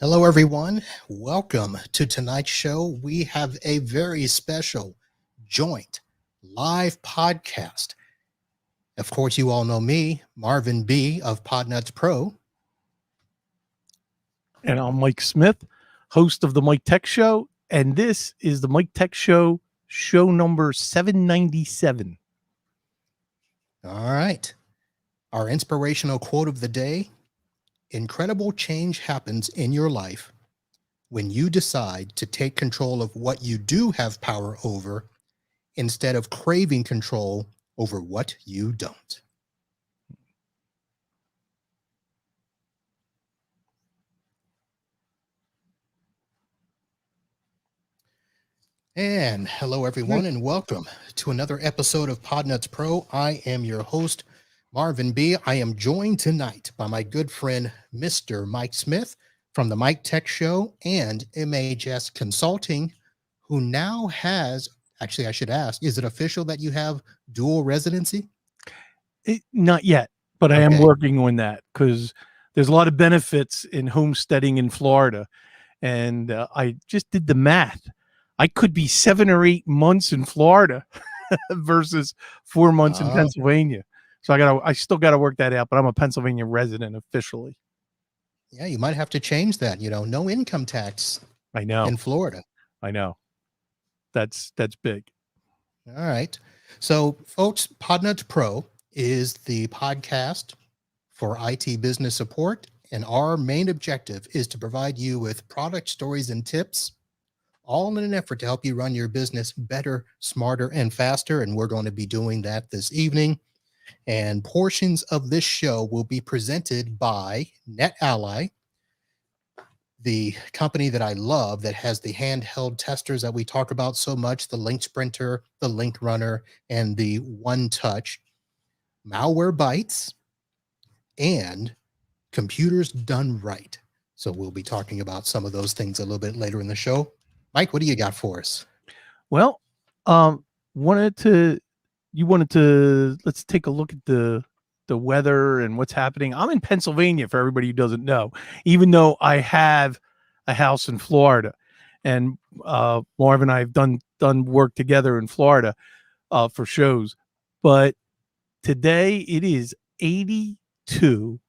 Hello, everyone. Welcome to tonight's show. We have a very special joint live podcast. Of course, you all know me, Marvin B. of Podnuts Pro. And I'm Mike Smith, host of the Mike Tech Show. And this is the Mike Tech Show, show number 797. All right. Our inspirational quote of the day: incredible change happens in your life when you decide to take control of what you do have power over instead of craving control over what you don't. And hello, everyone, and welcome to another episode of Podnuts Pro. I am your host, Marvin B. I am joined tonight by my good friend, Mr. Mike Smith from the Mike Tech Show and MHS Consulting, who now has, actually, I should ask, is it official that you have dual residency? Not yet, but I am working on that because there's a lot of benefits in homesteading in Florida. And I just did the math. I could be 7 or 8 months in Florida versus 4 months in Pennsylvania. So I still got to work that out, but I'm a Pennsylvania resident officially. Yeah, you might have to change that. No income tax. I know. In Florida. I know. That's big. All right. So, folks, Podnuts Pro is the podcast for IT business support, and our main objective is to provide you with product stories and tips, all in an effort to help you run your business better, smarter, and faster. And we're going to be doing that this evening. And portions of this show will be presented by NetAlly, the company that I love that has the handheld testers that we talk about so much, the Link Sprinter, the Link Runner, and the One Touch, Malwarebytes, and Computers Done Right. So we'll be talking about some of those things a little bit later in the show. Mike, what do you got for us? Well, let's take a look at the weather and what's happening. I'm in Pennsylvania, for everybody who doesn't know, even though I have a house in Florida, and Marv and I have done work together in Florida for shows. But today it is 82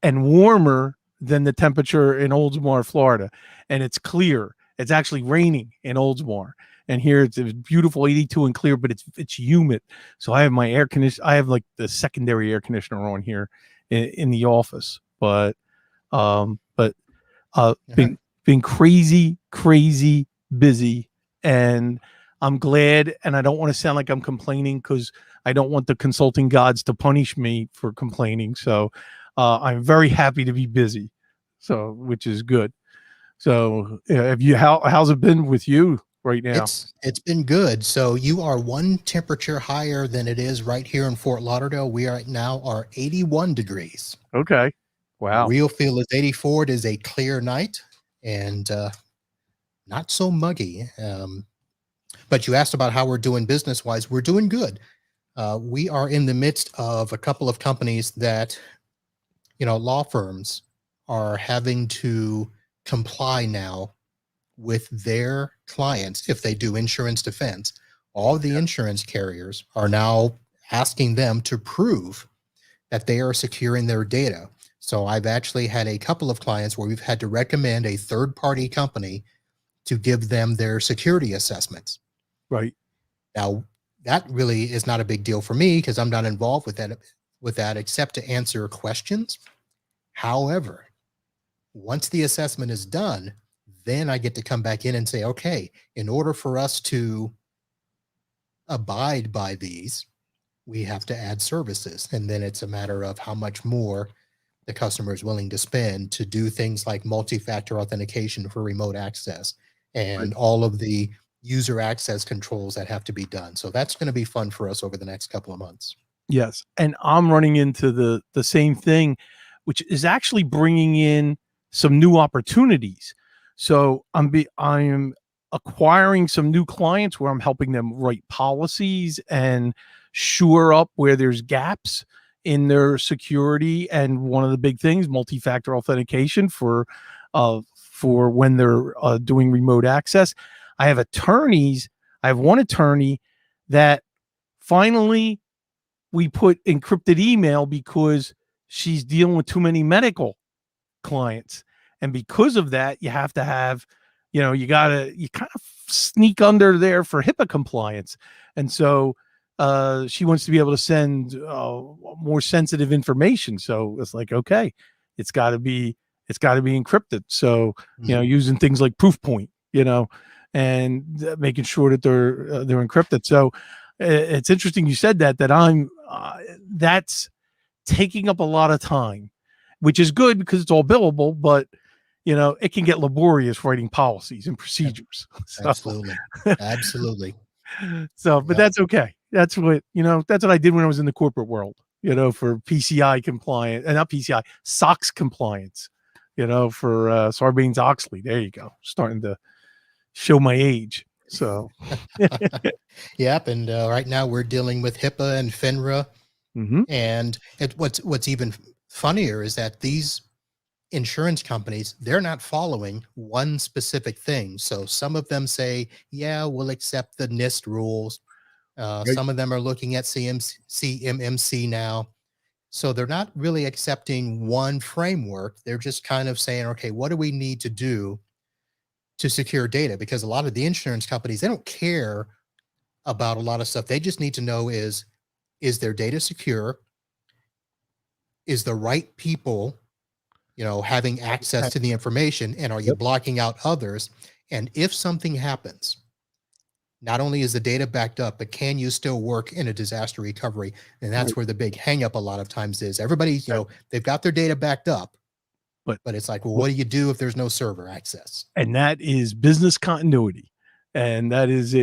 and warmer than the temperature in Oldsmar, Florida, and it's clear. It's actually raining in Oldsmar, and here it's beautiful 82 and clear, but it's humid. So I have my air conditioner. I have like the secondary air conditioner on here in the office, but been crazy busy, and I'm glad. And I don't want to sound like I'm complaining because I don't want the consulting gods to punish me for complaining. So I'm very happy to be busy, so which is good. So how's it been with you right now? It's been good. So you are one temperature higher than it is right here in Fort Lauderdale. We right now are 81 degrees. Okay. Wow. Real feel is 84. It is a clear night and not so muggy. But you asked about how we're doing business wise. We're doing good. We are in the midst of a couple of companies that, law firms are having to comply now with their clients if they do insurance defense. All the insurance carriers are now asking them to prove that they are securing their data. So I've actually had a couple of clients where we've had to recommend a third-party company to give them their security assessments. Right. Now, that really is not a big deal for me because I'm not involved with that except to answer questions. However, once the assessment is done, then I get to come back in and say, okay, in order for us to abide by these, we have to add services. And then it's a matter of how much more the customer is willing to spend to do things like multi-factor authentication for remote access and all of the user access controls that have to be done. So that's going to be fun for us over the next couple of months. Yes. And I'm running into the same thing, which is actually bringing in some new opportunities. So I'm acquiring some new clients where I'm helping them write policies and shore up where there's gaps in their security. And one of the big things, multi-factor authentication for for when they're doing remote access. I have attorneys. I have one attorney that finally we put encrypted email because she's dealing with too many medical clients. And because of that, you have to have, you kind of sneak under there for HIPAA compliance. And so she wants to be able to send more sensitive information. So it's like, okay, it's got to be encrypted. So, using things like Proofpoint, and making sure that they're encrypted. So it's interesting you said that I'm that's taking up a lot of time, which is good because it's all billable, but it can get laborious writing policies and procedures. Absolutely. Absolutely. But that's okay. That's what I did when I was in the corporate world, for PCI compliance, and not PCI, SOX compliance, for Sarbanes-Oxley. There you go. Starting to show my age. So, yep. And right now we're dealing with HIPAA and FINRA. And what's even funnier is that these insurance companies, they're not following one specific thing. So some of them say, yeah, we'll accept the NIST rules. Some of them are looking at CMMC now. So they're not really accepting one framework. They're just kind of saying, okay, what do we need to do to secure data? Because a lot of the insurance companies, they don't care about a lot of stuff. They just need to know is their data secure? Is the right people, having access to the information? And are you blocking out others? And if something happens, not only is the data backed up, but can you still work in a disaster recovery? And that's where the big hang up a lot of times is. Everybody, they've got their data backed up, but it's like, well, what do you do if there's no server access? And that is business continuity. And that is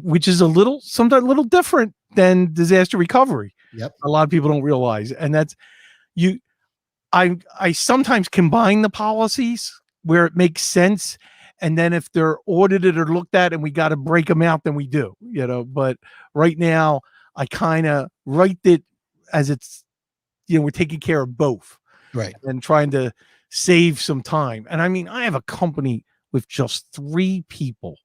which is sometimes a little different than disaster recovery. Yep. A lot of people don't realize. And that's I sometimes combine the policies where it makes sense. And then if they're audited or looked at and we got to break them out, then we do, but right now I kind of write it as it's, we're taking care of both. Right. And trying to save some time. And I mean, I have a company with just 3 people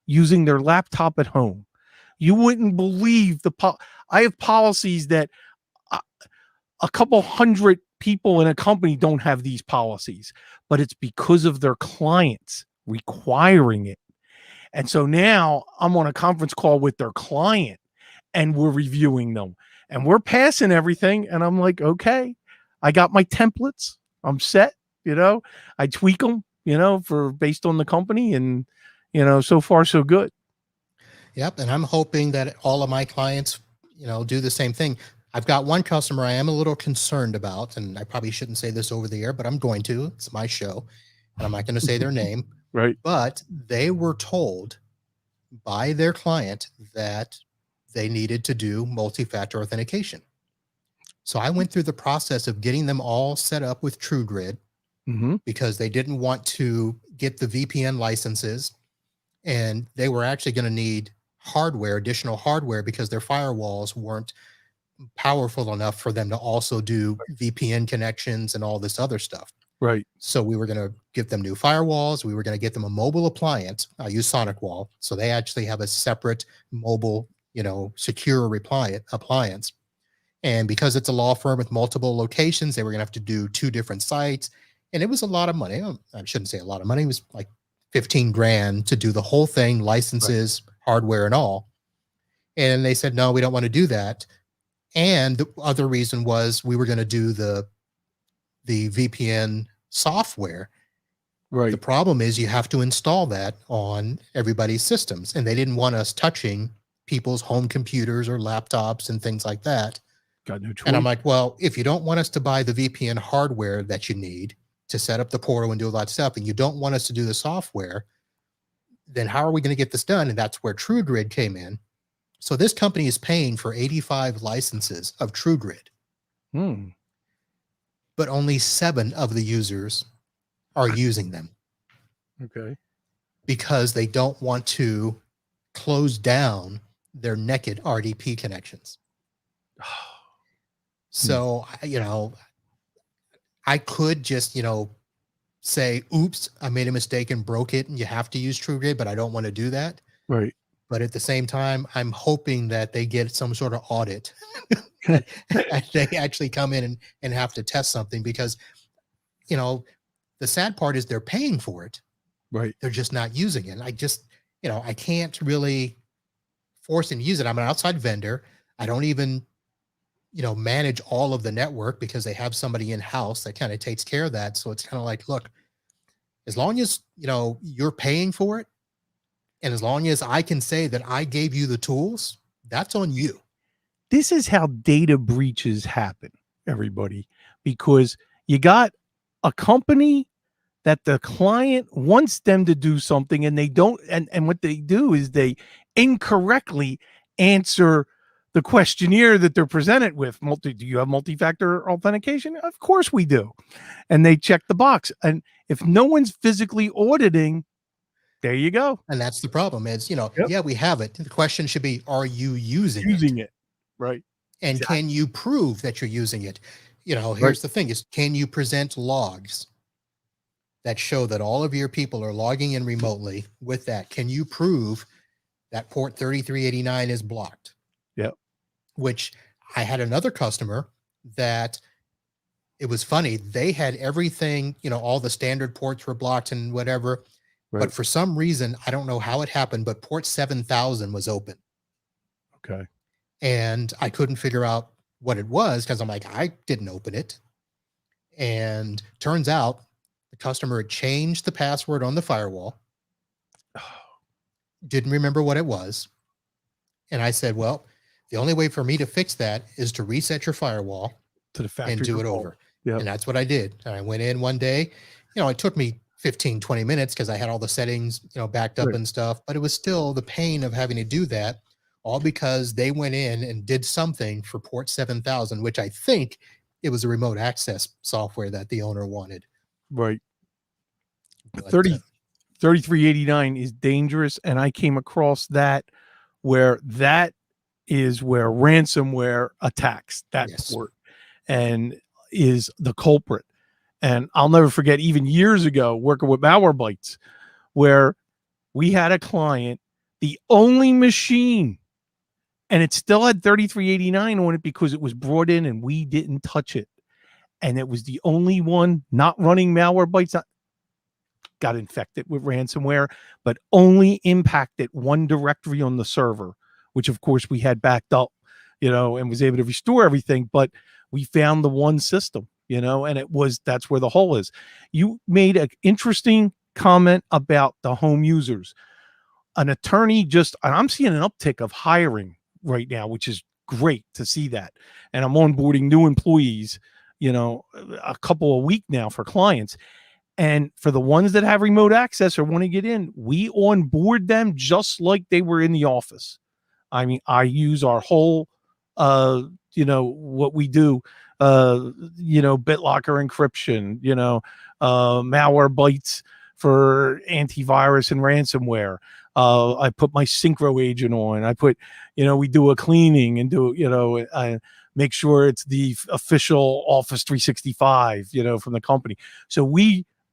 using their laptop at home. You wouldn't believe I have policies that a couple hundred people in a company don't have these policies, but it's because of their clients requiring it. And so now I'm on a conference call with their client and we're reviewing them and we're passing everything. And I'm like, okay, I got my templates. I'm set, I tweak them, based on the company, and, so far so good. Yep. And I'm hoping that all of my clients, do the same thing. I've got one customer I am a little concerned about, and I probably shouldn't say this over the air, but I'm going to. It's my show, and I'm not going to say their name. Right. But they were told by their client that they needed to do multi-factor authentication. So I went through the process of getting them all set up with TrueGrid because they didn't want to get the VPN licenses, and they were actually going to need additional hardware, because their firewalls weren't powerful enough for them to also do VPN connections and all this other stuff. Right. So we were going to give them new firewalls. We were going to get them a mobile appliance. I use SonicWall. So they actually have a separate mobile, secure appliance. And because it's a law firm with multiple locations, they were going to have to do 2 different sites. And it was a lot of money. I shouldn't say a lot of money. It was like 15 grand to do the whole thing, licenses, hardware, and all. And they said, no, we don't want to do that. And the other reason was we were going to do the VPN software. Right. The problem is you have to install that on everybody's systems. And they didn't want us touching people's home computers or laptops and things like that. Got no choice. And I'm like, well, if you don't want us to buy the VPN hardware that you need to set up the portal and do a lot of stuff, and you don't want us to do the software, then how are we going to get this done? And that's where TrueGrid came in. So this company is paying for 85 licenses of TrueGrid, but only 7 of the users are using them. Okay. Because they don't want to close down their naked RDP connections. So, I could just, say, oops, I made a mistake and broke it and you have to use TrueGrid, but I don't want to do that. Right. But at the same time, I'm hoping that they get some sort of audit and they actually come in and have to test something because, you know, the sad part is they're paying for it. Right. They're just not using it. I just, I can't really force them to use it. I'm an outside vendor. I don't even, manage all of the network because they have somebody in house that kind of takes care of that. So it's kind of like, look, as long as, you're paying for it, and as long as I can say that I gave you the tools, that's on you. This is how data breaches happen, everybody, because you got a company that the client wants them to do something and they don't, and what they do is they incorrectly answer the questionnaire that they're presented with. Do you have multi-factor authentication? Of course we do. And they check the box. And if no one's physically auditing, there you go. And that's the problem is, Yep. yeah, we have it. The question should be, are you using it? Right. And Exactly. can you prove that you're using it? Here's Right. the thing is, can you present logs that show that all of your people are logging in remotely with that? Can you prove that port 3389 is blocked? Yep. Which I had another customer that it was funny. They had everything, all the standard ports were blocked and whatever. Right. But for some reason, I don't know how it happened, but port 7000 was open. Okay. And I couldn't figure out what it was because I'm like, I didn't open it. And turns out the customer had changed the password on the firewall, didn't remember what it was. And I said, well, the only way for me to fix that is to reset your firewall to the factory and do it over. Yep. And that's what I did. And I went in one day, it took me 15, 20 minutes because I had all the settings, backed up Right. and stuff, but it was still the pain of having to do that, all because they went in and did something for port 7000, which I think it was a remote access software that the owner wanted. Right. But, 3389 is dangerous. And I came across that is where ransomware attacks that Yes. port and is the culprit. And I'll never forget, even years ago, working with Malwarebytes, where we had a client, the only machine, and it still had 3389 on it because it was brought in and we didn't touch it. And it was the only one not running Malwarebytes, got infected with ransomware, but only impacted one directory on the server, which of course we had backed up, and was able to restore everything. But we found the one system, and that's where the hole is. You made an interesting comment about the home users. An attorney and I'm seeing an uptick of hiring right now, which is great to see that. And I'm onboarding new employees, a couple a week now for clients. And for the ones that have remote access or want to get in, we onboard them just like they were in the office. I mean, I use our whole, what we do, BitLocker encryption, Malwarebytes for antivirus and ransomware. I put my Synchro agent on. I put, we do a cleaning and I make sure it's the official Office 365, from the company. So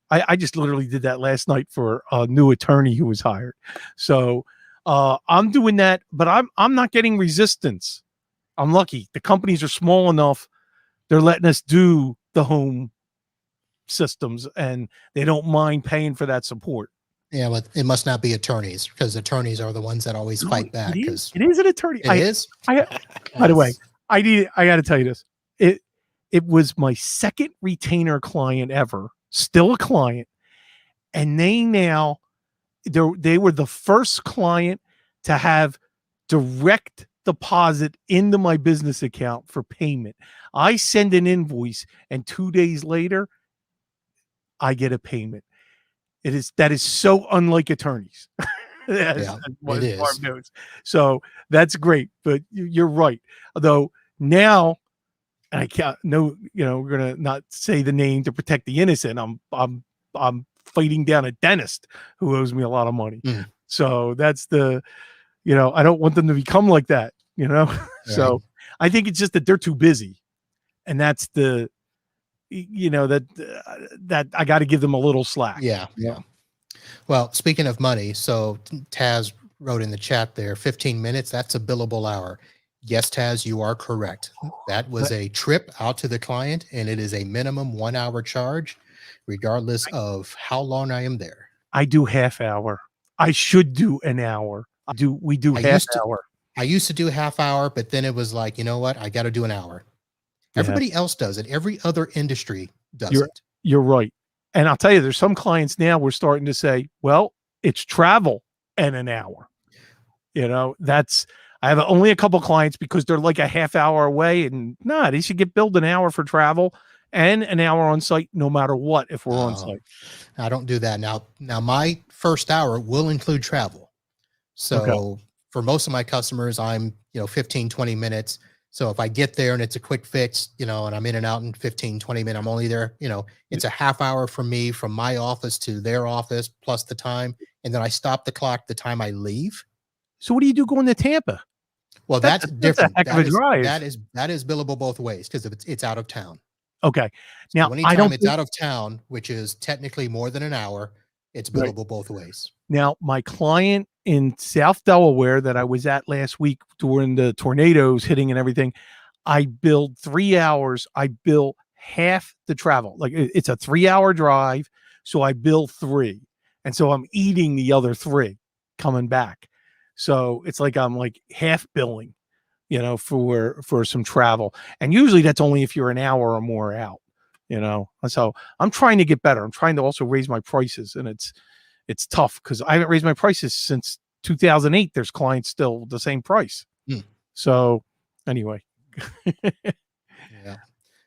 I just literally did that last night for a new attorney who was hired. So I'm doing that, but I'm not getting resistance. I'm lucky. The companies are small enough. They're letting us do the home systems and they don't mind paying for that support. Yeah, but it must not be attorneys because attorneys are the ones that always fight back. It is an attorney. It is? By the way, I got to tell you this. It was my second retainer client ever, still a client. And they were the first client to have direct deposit into my business account for payment. I send an invoice and 2 days later, I get a payment. That is so unlike attorneys. Yeah, it is. So that's great, but you're right. Although now, and I can't. No, we're gonna not say the name to protect the innocent. I'm fighting down a dentist who owes me a lot of money. Mm. So that's I don't want them to become like that. Right. So I think it's just that they're too busy, and that's the that I got to give them a little slack. Yeah. Yeah. Well, speaking of money, so Taz wrote in the chat there, 15 minutes, that's a billable hour. Yes, Taz, you are correct. That was But a trip out to the client, and it is a minimum 1 hour charge, regardless of how long I am there. I do half hour. I should do an hour. We do I half used to hour. I used to do half hour, but then it was like, you know what? I got to do an hour. Yeah, Everybody else does it. Every other industry does you're it. you're right. And I'll tell you, there's some clients now we're starting to say, well, it's travel and an hour. That's I have only a couple clients because they're like a half hour away, and they should get billed an hour for travel and an hour on site, no matter what, if we're on Oh, site. I don't do that. Now my first hour will include travel. Okay. So for most of my customers, I'm, 15, 20 minutes. So if I get there and it's a quick fix, and I'm in and out in 15, 20 minutes, I'm only there, it's a half hour from me, from my office to their office, plus the time. And then I stop the clock the time I leave. So what do you do going to Tampa? Well, that's That's a different. heck of a drive. That is billable both ways because it's out of town. Okay. So Now I anytime don't it's think out of town, which is technically more than an hour, it's right. billable both ways. Now, my client in South Delaware that I was at last week during the tornadoes hitting and everything, I billed 3 hours. I bill half the travel. Like it's a 3-hour drive. So I bill 3. And so I'm eating the other 3 coming back. So it's like I'm like half billing, for some travel. And usually that's only if you're an hour or more out, So I'm trying to get better. I'm trying to also raise my prices, and it's tough because I haven't raised my prices since 2008. There's clients still the same price. So anyway. Yeah.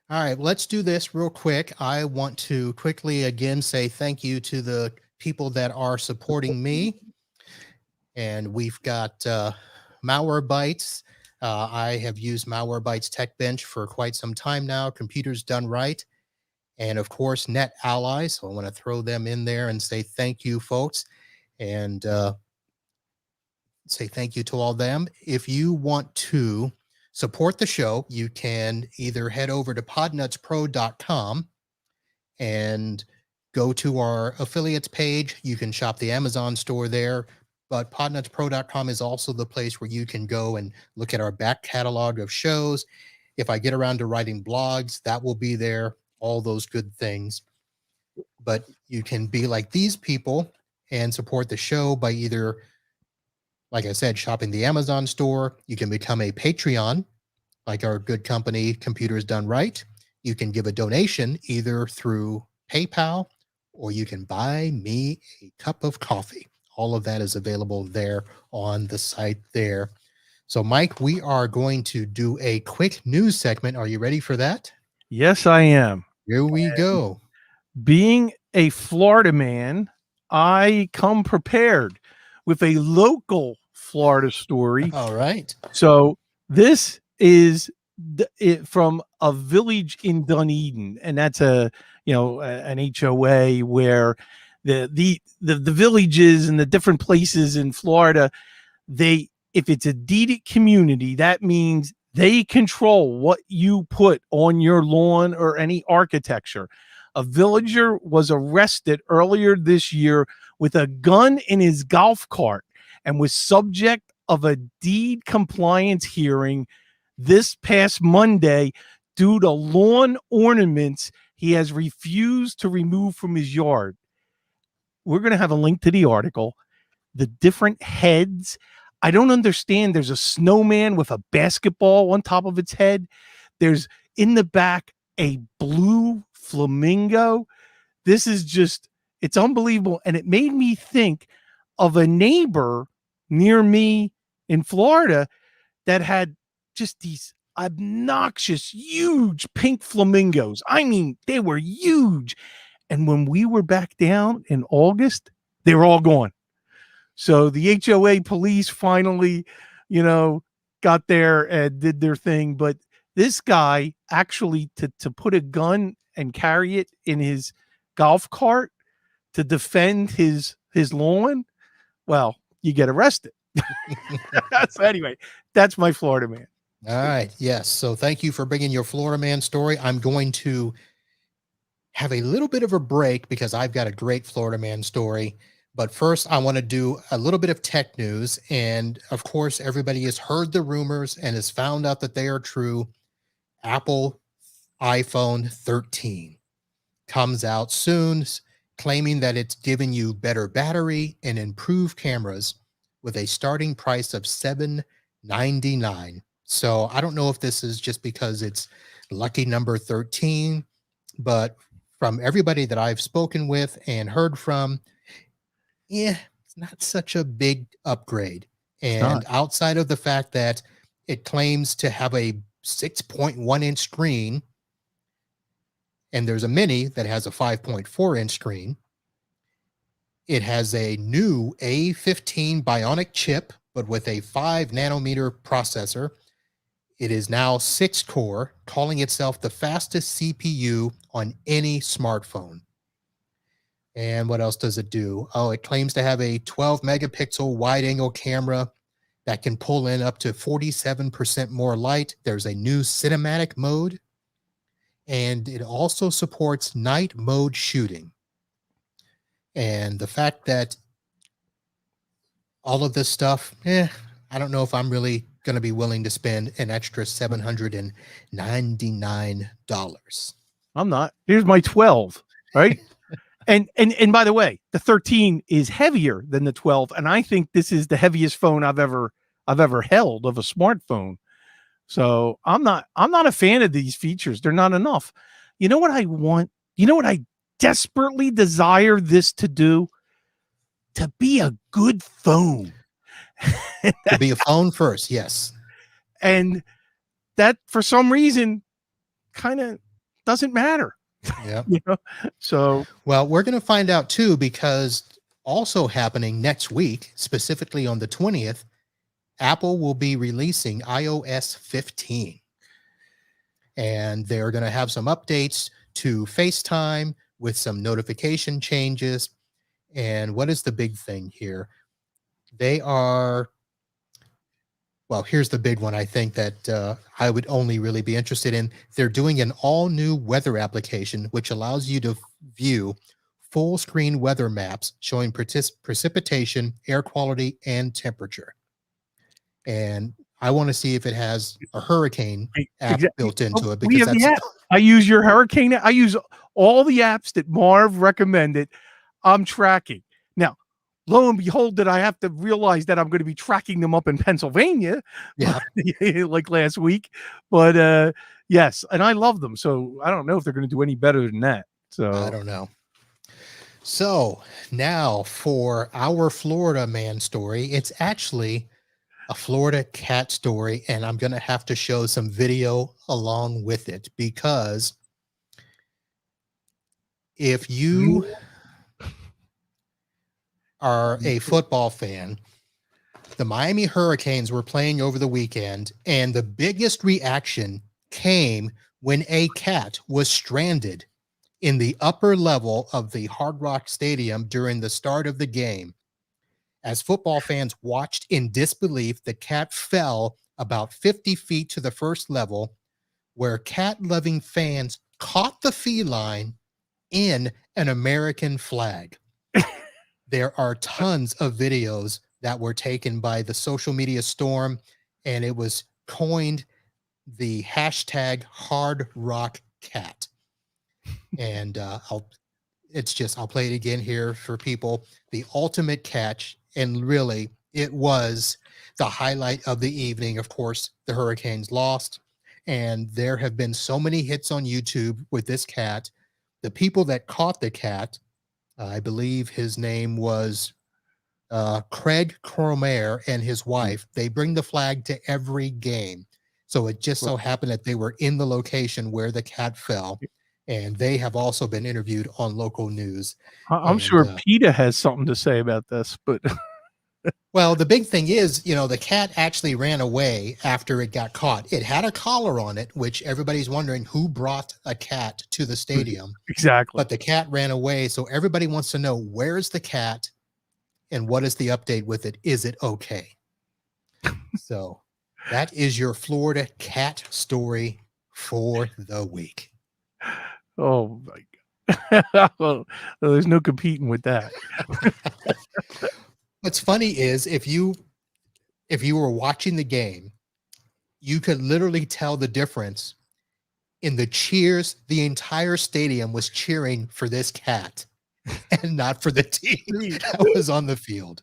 All right, let's do this real quick. I want to quickly again say thank you to the people that are supporting me. And we've got Malwarebytes. I have used Malwarebytes Tech Bench for quite some time now. Computers Done Right. And of course, Net Allies. So I want to throw them in there and say thank you, folks. And say thank you to all them. If you want to support the show, you can either head over to podnutspro.com and go to our affiliates page. You can shop the Amazon store there, but podnutspro.com is also the place where you can go and look at our back catalog of shows. If I get around to writing blogs, that will be there, all those good things. But you can be like these people and support the show by either, like I said, shopping the Amazon store. You can become a Patreon, like our good company, Computers Done Right. You can give a donation either through PayPal, or you can buy me a cup of coffee. All of that is available there on the site there. So, Mike, we are going to do a quick news segment. Are you ready for that? Yes, I am. Here we go. Being a Florida man, I come prepared with a local Florida story. All right. So this is from a village in Dunedin, and that's an HOA where the villages and the different places in Florida, if it's a deeded community, that means they control what you put on your lawn or any architecture. A villager was arrested earlier this year with a gun in his golf cart and was subject of a deed compliance hearing this past Monday due to lawn ornaments he has refused to remove from his yard. We're going to have a link to the article. The different heads. I don't understand. There's a snowman with a basketball on top of its head. There's in the back a blue flamingo. This is just, it's unbelievable. And it made me think of a neighbor near me in Florida that had just these obnoxious, huge pink flamingos. I mean, they were huge. And when we were back down in August, they were all gone. So the HOA police finally, got there and did their thing. But this guy actually to put a gun and carry it in his golf cart to defend his lawn, well, you get arrested. So anyway, that's my Florida man. All right. Yes. So thank you for bringing your Florida man story. I'm going to have a little bit of a break because I've got a great Florida man story. But first, I want to do a little bit of tech news. And of course, everybody has heard the rumors and has found out that they are true. Apple iPhone 13 comes out soon, claiming that it's giving you better battery and improved cameras with a starting price of $799. So I don't know if this is just because it's lucky number 13, but from everybody that I've spoken with and heard from, yeah, it's not such a big upgrade. It's not. And outside of the fact that it claims to have a 6.1-inch screen, and there's a mini that has a 5.4-inch screen. It has a new A15 Bionic chip, but with a 5 nanometer processor. It is now 6 core, calling itself the fastest CPU on any smartphone. And what else does it do? Oh, it claims to have a 12 megapixel wide angle camera that can pull in up to 47% more light. There's a new cinematic mode, and it also supports night mode shooting. And the fact that all of this stuff, I don't know if I'm really going to be willing to spend an extra $799. I'm not. Here's my 12, right? And by the way, the 13 is heavier than the 12, and I think this is the heaviest phone I've ever held of a smartphone. So I'm not a fan of these features. They're not enough. You know what I want? You know what I desperately desire this to do? To be a good phone. To be a phone first, yes. And that for some reason kind of doesn't matter. Yeah. You know? So well, we're going to find out too, because also happening next week, specifically on the 20th, Apple will be releasing iOS 15. And they're going to have some updates to FaceTime with some notification changes. And what is the big thing here? They are, well, here's the big one I think that I would only really be interested in. They're doing an all new weather application, which allows you to view full screen weather maps showing precipitation, air quality, and temperature. And I want to see if it has a hurricane app built into it, because that's I use your hurricane. I use all the apps that Marv recommended. I'm tracking. Now, lo and behold, that I have to realize that I'm going to be tracking them up in Pennsylvania, yeah, like last week. But yes, and I love them. So I don't know if they're going to do any better than that. So I don't know. So now for our Florida man story, it's actually a Florida cat story, and I'm going to have to show some video along with it, because if you are a football fan, the Miami Hurricanes were playing over the weekend, and the biggest reaction came when a cat was stranded in the upper level of the Hard Rock Stadium during the start of the game. As football fans watched in disbelief, the cat fell about 50 feet to the first level, where cat-loving fans caught the feline in an American flag. There are tons of videos that were taken by the social media storm, and it was coined the hashtag Hard Rock Cat. And I'll play it again here for people. The ultimate catch, and really, it was the highlight of the evening. Of course, the Hurricanes lost, and there have been so many hits on YouTube with this cat. The people that caught the cat, I believe his name was Craig Cromer and his wife. They bring the flag to every game. So it just so happened that they were in the location where the cat fell, and they have also been interviewed on local news. I'm sure PETA has something to say about this, but well, the big thing is, the cat actually ran away after it got caught. It had a collar on it, which everybody's wondering who brought a cat to the stadium. Exactly. But the cat ran away. So everybody wants to know, where's the cat and what is the update with it? Is it okay? So that is your Florida cat story for the week. Oh my God. Well, there's no competing with that. What's funny is if you were watching the game, you could literally tell the difference in the cheers. The entire stadium was cheering for this cat and not for the team that was on the field.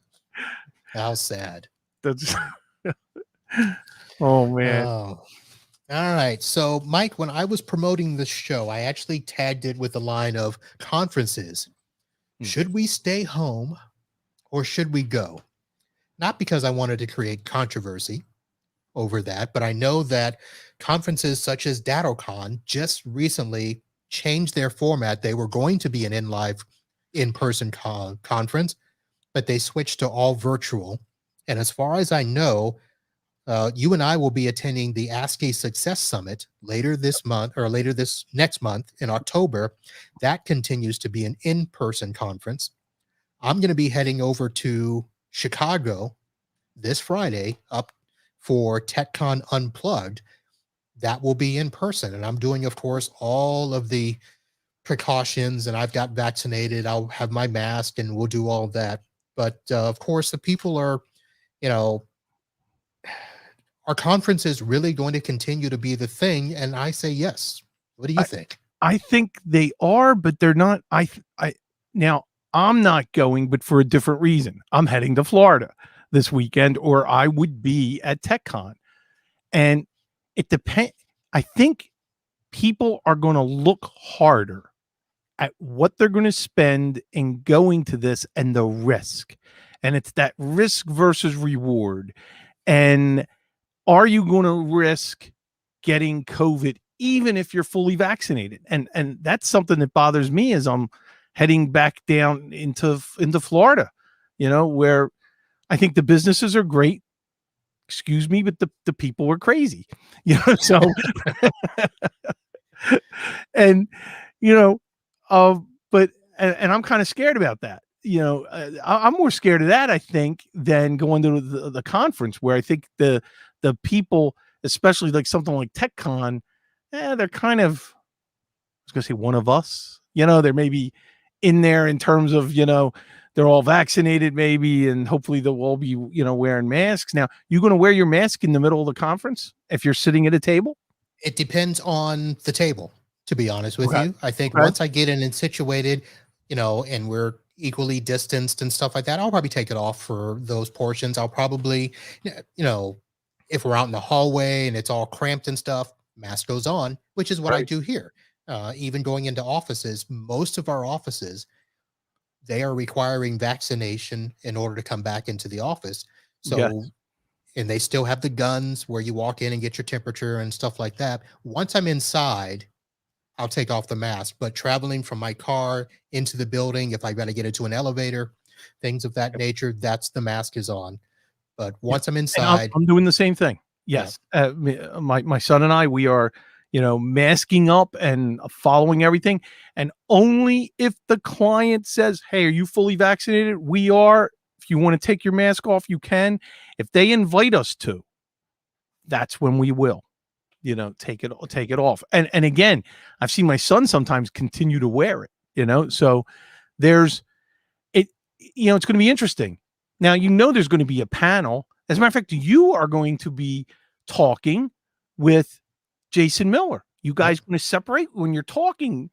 How sad. That's oh man. Oh, all right. So, Mike, when I was promoting the show, I actually tagged it with the line of conferences. Should we stay home or should we go? Not because I wanted to create controversy over that, but I know that conferences such as DattoCon just recently changed their format. They were going to be an in-person conference, but they switched to all virtual. And as far as I know, you and I will be attending the ASCII Success Summit later this month, or later this next month in October. That continues to be an in-person conference. I'm going to be heading over to Chicago this Friday up for TechCon Unplugged. That will be in person. And I'm doing, of course, all of the precautions, and I've got vaccinated. I'll have my mask and we'll do all that. But of course, the people are, you know, our conference is really going to continue to be the thing. And I say yes. What do you think? I think they are, but they're not. Now I'm not going, but for a different reason. I'm heading to Florida this weekend, or I would be at TechCon. And it depends. I think people are going to look harder at what they're going to spend in going to this and the risk. And it's that risk versus reward. And are you going to risk getting COVID even if you're fully vaccinated? And that's something that bothers me as I'm heading back down into Florida, where I think the businesses are great. Excuse me, but the people are crazy, so and but I'm kind of scared about that. I'm more scared of that, I think, than going to the conference, where I think the people, especially like something like TechCon, they're kind of, I was gonna say one of us. They're maybe in there in terms of, they're all vaccinated maybe, and hopefully they'll all be, wearing masks. Now, you going to wear your mask in the middle of the conference if you're sitting at a table? It depends on the table, to be honest with you. I think once I get in and situated, and we're equally distanced and stuff like that, I'll probably take it off for those portions. I'll probably, if we're out in the hallway and it's all cramped and stuff, mask goes on, which is what I do here. Even going into offices, most of our offices, they are requiring vaccination in order to come back into the office. So, yes. And they still have the guns where you walk in and get your temperature and stuff like that. Once I'm inside, I'll take off the mask. But traveling from my car into the building, if I got to get into an elevator, things of that nature, that's the mask is on. But once I'm inside, I'm doing the same thing. Yes, my son and I, we are, masking up and following everything. And only if the client says, "Hey, are you fully vaccinated?" We are. If you want to take your mask off, you can. If they invite us to, that's when we will, take it off. And again, I've seen my son sometimes continue to wear it, so there's it, it's going to be interesting. Now, there's going to be a panel. As a matter of fact, you are going to be talking with Jason Miller. You guys going to separate when you're talking,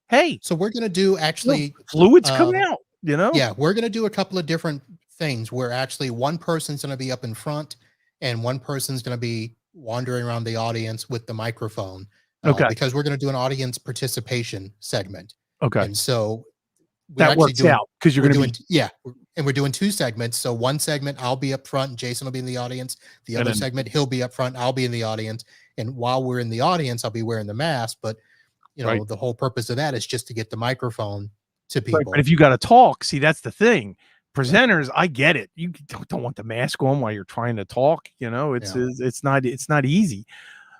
hey. So we're going to do actually fluids come out, Yeah, we're going to do a couple of different things where actually one person's going to be up in front and one person's going to be wandering around the audience with the microphone. Because we're going to do an audience participation segment. Okay. And so that works out because you're going to be. Yeah. And we're doing two segments. So one segment, I'll be up front, Jason will be in the audience. The other segment, he'll be up front, I'll be in the audience. And while we're in the audience, I'll be wearing the mask. But, the whole purpose of that is just to get the microphone to people. Right, but if you got to talk, see, that's the thing. Presenters, I get it. You don't want the mask on while you're trying to talk. It's not easy.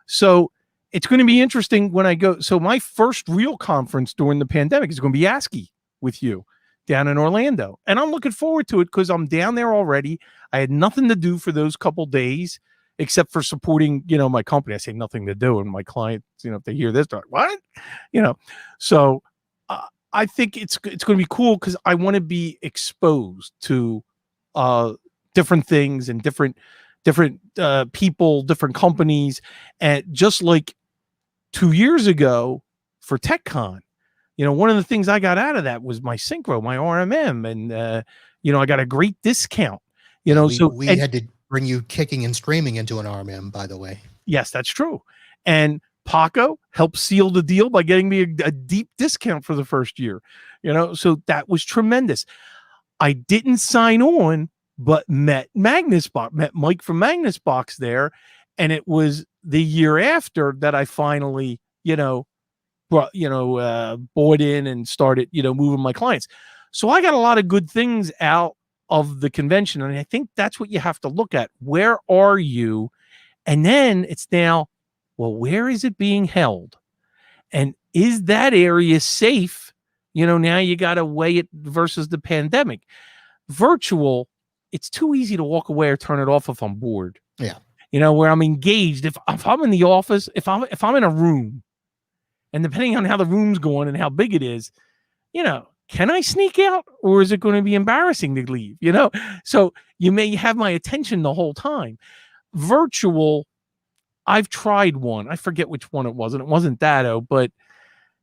So it's going to be interesting when I go. So my first real conference during the pandemic is going to be ASCII with you down in Orlando. And I'm looking forward to it because I'm down there already. I had nothing to do for those couple days except for supporting, my company. I say nothing to do. And my clients, if they hear this, they're like, what? So I think it's going to be cool because I want to be exposed to different things and different people, different companies, and just like 2 years ago for TechCon, one of the things I got out of that was my synchro, my RMM, and I got a great discount. Yeah, So we and had to bring you kicking and screaming into an RMM, by the way. yes, that's true. And Paco helped seal the deal by getting me a deep discount for the first year. So that was tremendous. I didn't sign on, but met Mike from Magnus Box there, and it was the year after that I finally, bought in and started, moving my clients. So I got a lot of good things out of the convention, and I think that's what you have to look at. Where are you? And then it's now, well, where is it being held? And is that area safe? Now you got to weigh it versus the pandemic. Virtual, it's too easy to walk away or turn it off if I'm bored. Yeah. Where I'm engaged. If I'm in the office, if I'm in a room, and depending on how the room's going and how big it is, can I sneak out, or is it going to be embarrassing to leave? So you may have my attention the whole time. Virtual, I've tried one. I forget which one it was, and it wasn't Datto, but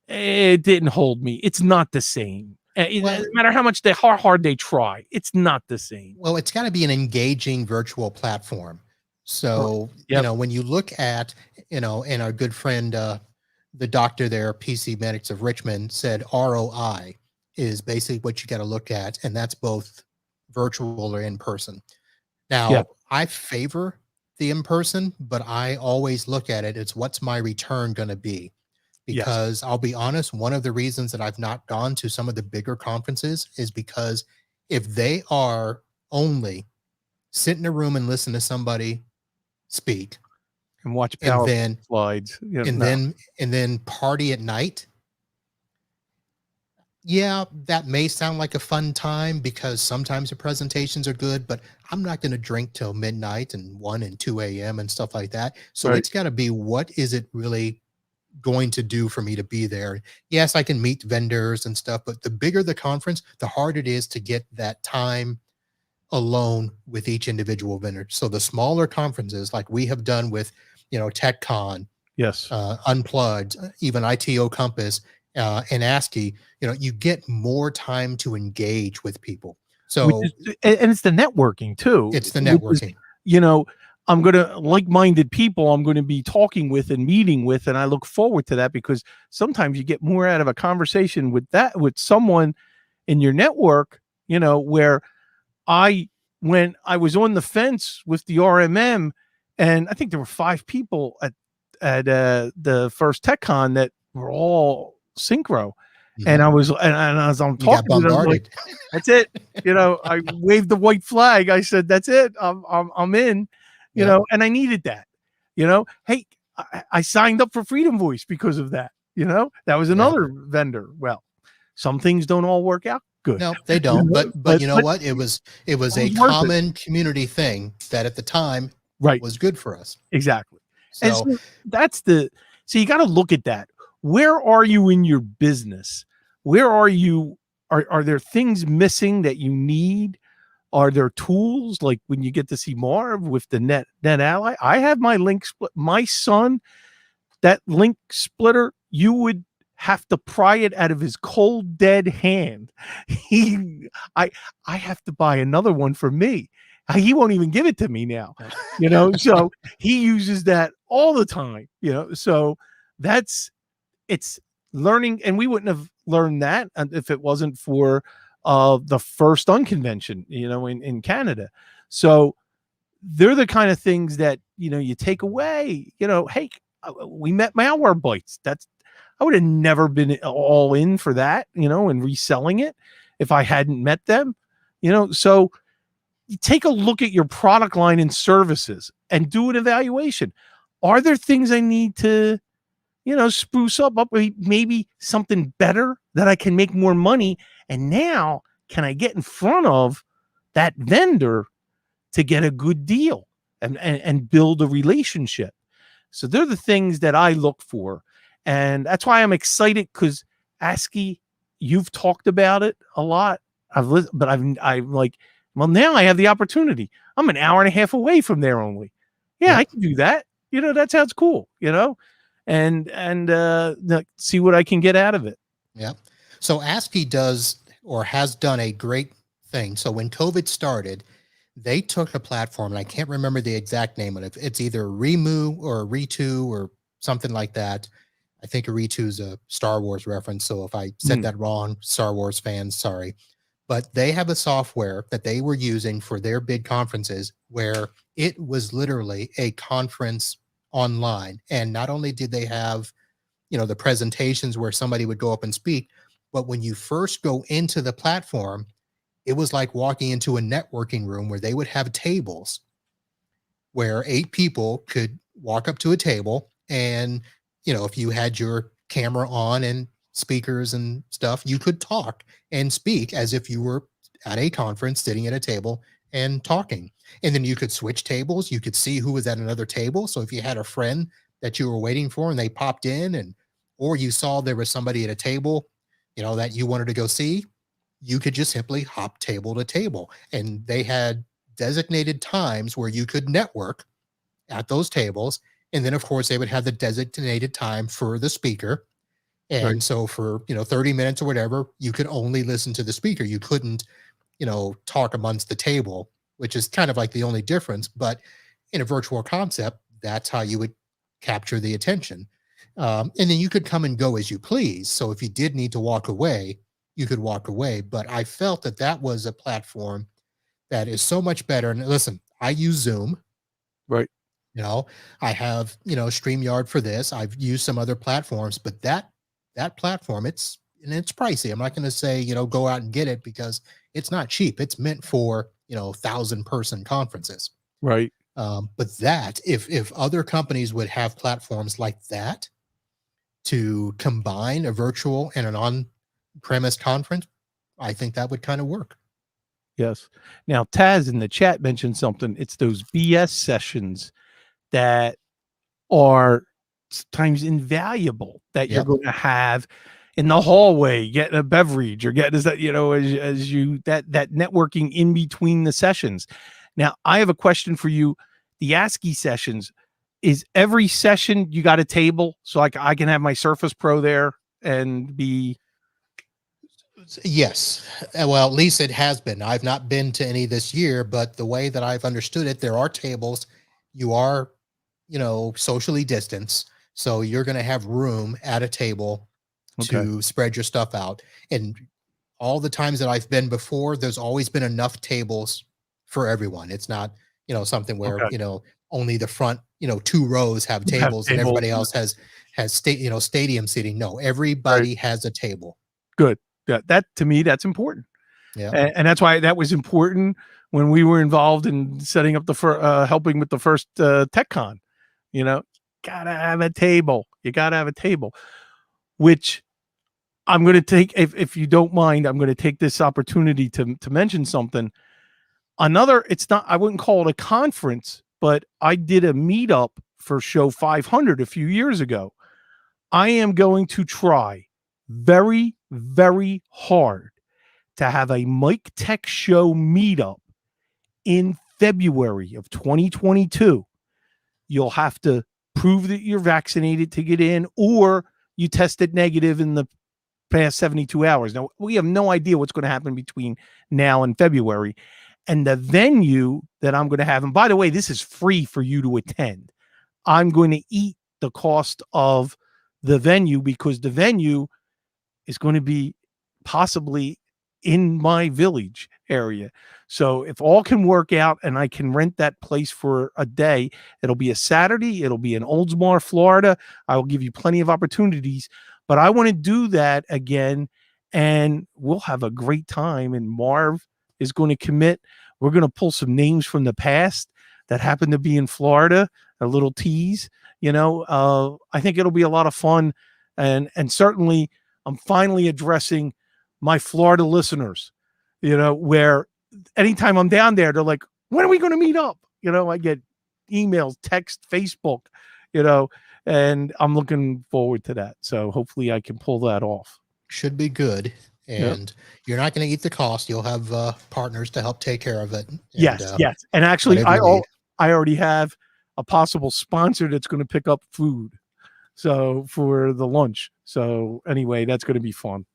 it didn't hold me. It's not the same. No matter how much hard they try, it's not the same. Well, it's got to be an engaging virtual platform. So, Yep. When you look at, and our good friend, the doctor there, PC Medics of Richmond, said ROI is basically what you got to look at. And that's both virtual or in person. Now, I favor the in person, but I always look at it. It's what's my return going to be? Because I'll be honest, one of the reasons that I've not gone to some of the bigger conferences is because if they are only sit in a room and listen to somebody speak and watch PowerPoint slides, and then party at night, yeah, that may sound like a fun time because sometimes the presentations are good, but I'm not going to drink till midnight and 1 and 2 a.m. and stuff like that. So it's got to be, what is it really going to do for me to be there? Yes, I can meet vendors and stuff, but the bigger the conference, the harder it is to get that time alone with each individual vendor. So the smaller conferences like we have done with, TechCon, Unplugged, even ITO Compass, and ASCII, you get more time to engage with people. So, and it's the networking too. It's the networking. I'm going to like-minded people I'm going to be talking with and meeting with. And I look forward to that because sometimes you get more out of a conversation with someone in your network, where when I was on the fence with the RMM, and I think there were 5 people at the first TechCon that were all synchro. Mm-hmm. And I was, and as I'm talking to them, like, that's it. I waved the white flag. I said, that's it. I'm in. And I needed that, hey, I signed up for Freedom Voice because of that, that was another vendor. Well, some things don't all work out good. No, they don't. But you know what? It was a common community thing that at the time was good for us. Exactly. So so you got to look at that. Where are you in your business? Where are you? Are there things missing that you need? Are there tools like when you get to see Marv with the Net Ally? I have my link split. My son, that link splitter, you would have to pry it out of his cold dead hand. I have to buy another one for me. He won't even give it to me now. So he uses that all the time. So it's learning, and we wouldn't have learned that if it wasn't for the first Unconvention, in Canada. So they're the kind of things that, you take away, hey, we met Malwarebytes. I would have never been all in for that, and reselling it if I hadn't met them, so you take a look at your product line and services and do an evaluation. Are there things I need to, spruce up, maybe something better that I can make more money? And now can I get in front of that vendor to get a good deal and build a relationship? So they're the things that I look for. And that's why I'm excited, because ASCII you've talked about it a lot. I'm like, well, now I have the opportunity. I'm an hour and a half away from there only. Yeah, I Yep. can do that. That sounds cool, and see what I can get out of it. Yep. So ASCII does or has done a great thing. So when COVID started, they took a platform, and I can't remember the exact name of it. It's either Remu or Ritu or something like that. I think a Ritu is a Star Wars reference. So if I said Mm, that wrong, Star Wars fans, sorry. But they have a software that they were using for their big conferences where it was literally a conference online. And not only did they have, the presentations where somebody would go up and speak, but when you first go into the platform, it was like walking into a networking room where they would have tables where 8 people could walk up to a table, and if you had your camera on and speakers and stuff, you could talk and speak as if you were at a conference sitting at a table and talking. And then you could switch tables, you could see who was at another table. So if you had a friend that you were waiting for and they popped in, and or you saw there was somebody at a table that you wanted to go see, you could just simply hop table to table. And they had designated times where you could network at those tables. And then, of course, they would have the designated time for the speaker. right. And so for, 30 minutes or whatever, you could only listen to the speaker. You couldn't, talk amongst the table, which is kind of like the only difference. But in a virtual concept, that's how you would capture the attention. And then you could come and go as you please. So if you did need to walk away, you could walk away. But I felt that that was a platform that is so much better. And listen, I use Zoom. Right. You know, I have, StreamYard for this. I've used some other platforms, but that platform, it's pricey. I'm not going to say, go out and get it because it's not cheap. It's meant for, 1,000-person conferences. Right. But that if other companies would have platforms like that to combine a virtual and an on-premise conference, I think that would kind of work. Yes. Now, Taz in the chat mentioned something. It's those BS sessions that are sometimes invaluable that you're Yep. going to have in the hallway, getting a beverage or getting as you that networking in between the sessions. Now, I have a question for you. The ASCII sessions, is every session you got a table so I can have my Surface Pro there and be Yes. Well, at least it has been. I've not been to any this year, but the way that I've understood it, there are tables. You are, socially distanced. So you're going to have room at a table okay? to spread your stuff out. And all the times that I've been before, there's always been enough tables for everyone. It's not, something where, Okay, only the front, 2 rows have have tables and tables. everybody else has stadium seating. No, Right. everybody has a table. Good. That to me, that's important. Yeah. And that's why that was important when we were involved in setting up helping with the first TechCon. You know, gotta have a table. You gotta have a table. Which I'm going to take, if you don't mind, I'm going to take this opportunity to mention something. It's not, I wouldn't call it a conference, but I did a meetup for Show 500 a few years ago. I am going to try very, very hard to have a Mike Tech Show meetup in February of 2022. You'll have to prove that you're vaccinated to get in, or you tested negative in the past 72 hours. Now, we have no idea what's going to happen between now and February. And the venue that I'm going to have, and by the way, this is free for you to attend. I'm going to eat the cost of the venue because the venue is going to be possibly in my village area. So if all can work out and I can rent that place for a day, it'll be a Saturday. It'll be in Oldsmar, Florida. I will give you plenty of opportunities, but I want to do that again and we'll have a great time. And Marv is going to commit. We're going to pull some names from the past that happen to be in Florida, a little tease, I think it'll be a lot of fun. And certainly I'm finally addressing my Florida listeners, where anytime I'm down there, they're like, when are we going to meet up? I get emails, text, Facebook, and I'm looking forward to that. So hopefully I can pull that off. Should be good. Yep. and you're not going to eat the cost. You'll have partners to help take care of it, and Yes, yes. And actually, whatever you need. I already have a possible sponsor that's going to pick up food. So for the lunch. So anyway, that's going to be fun.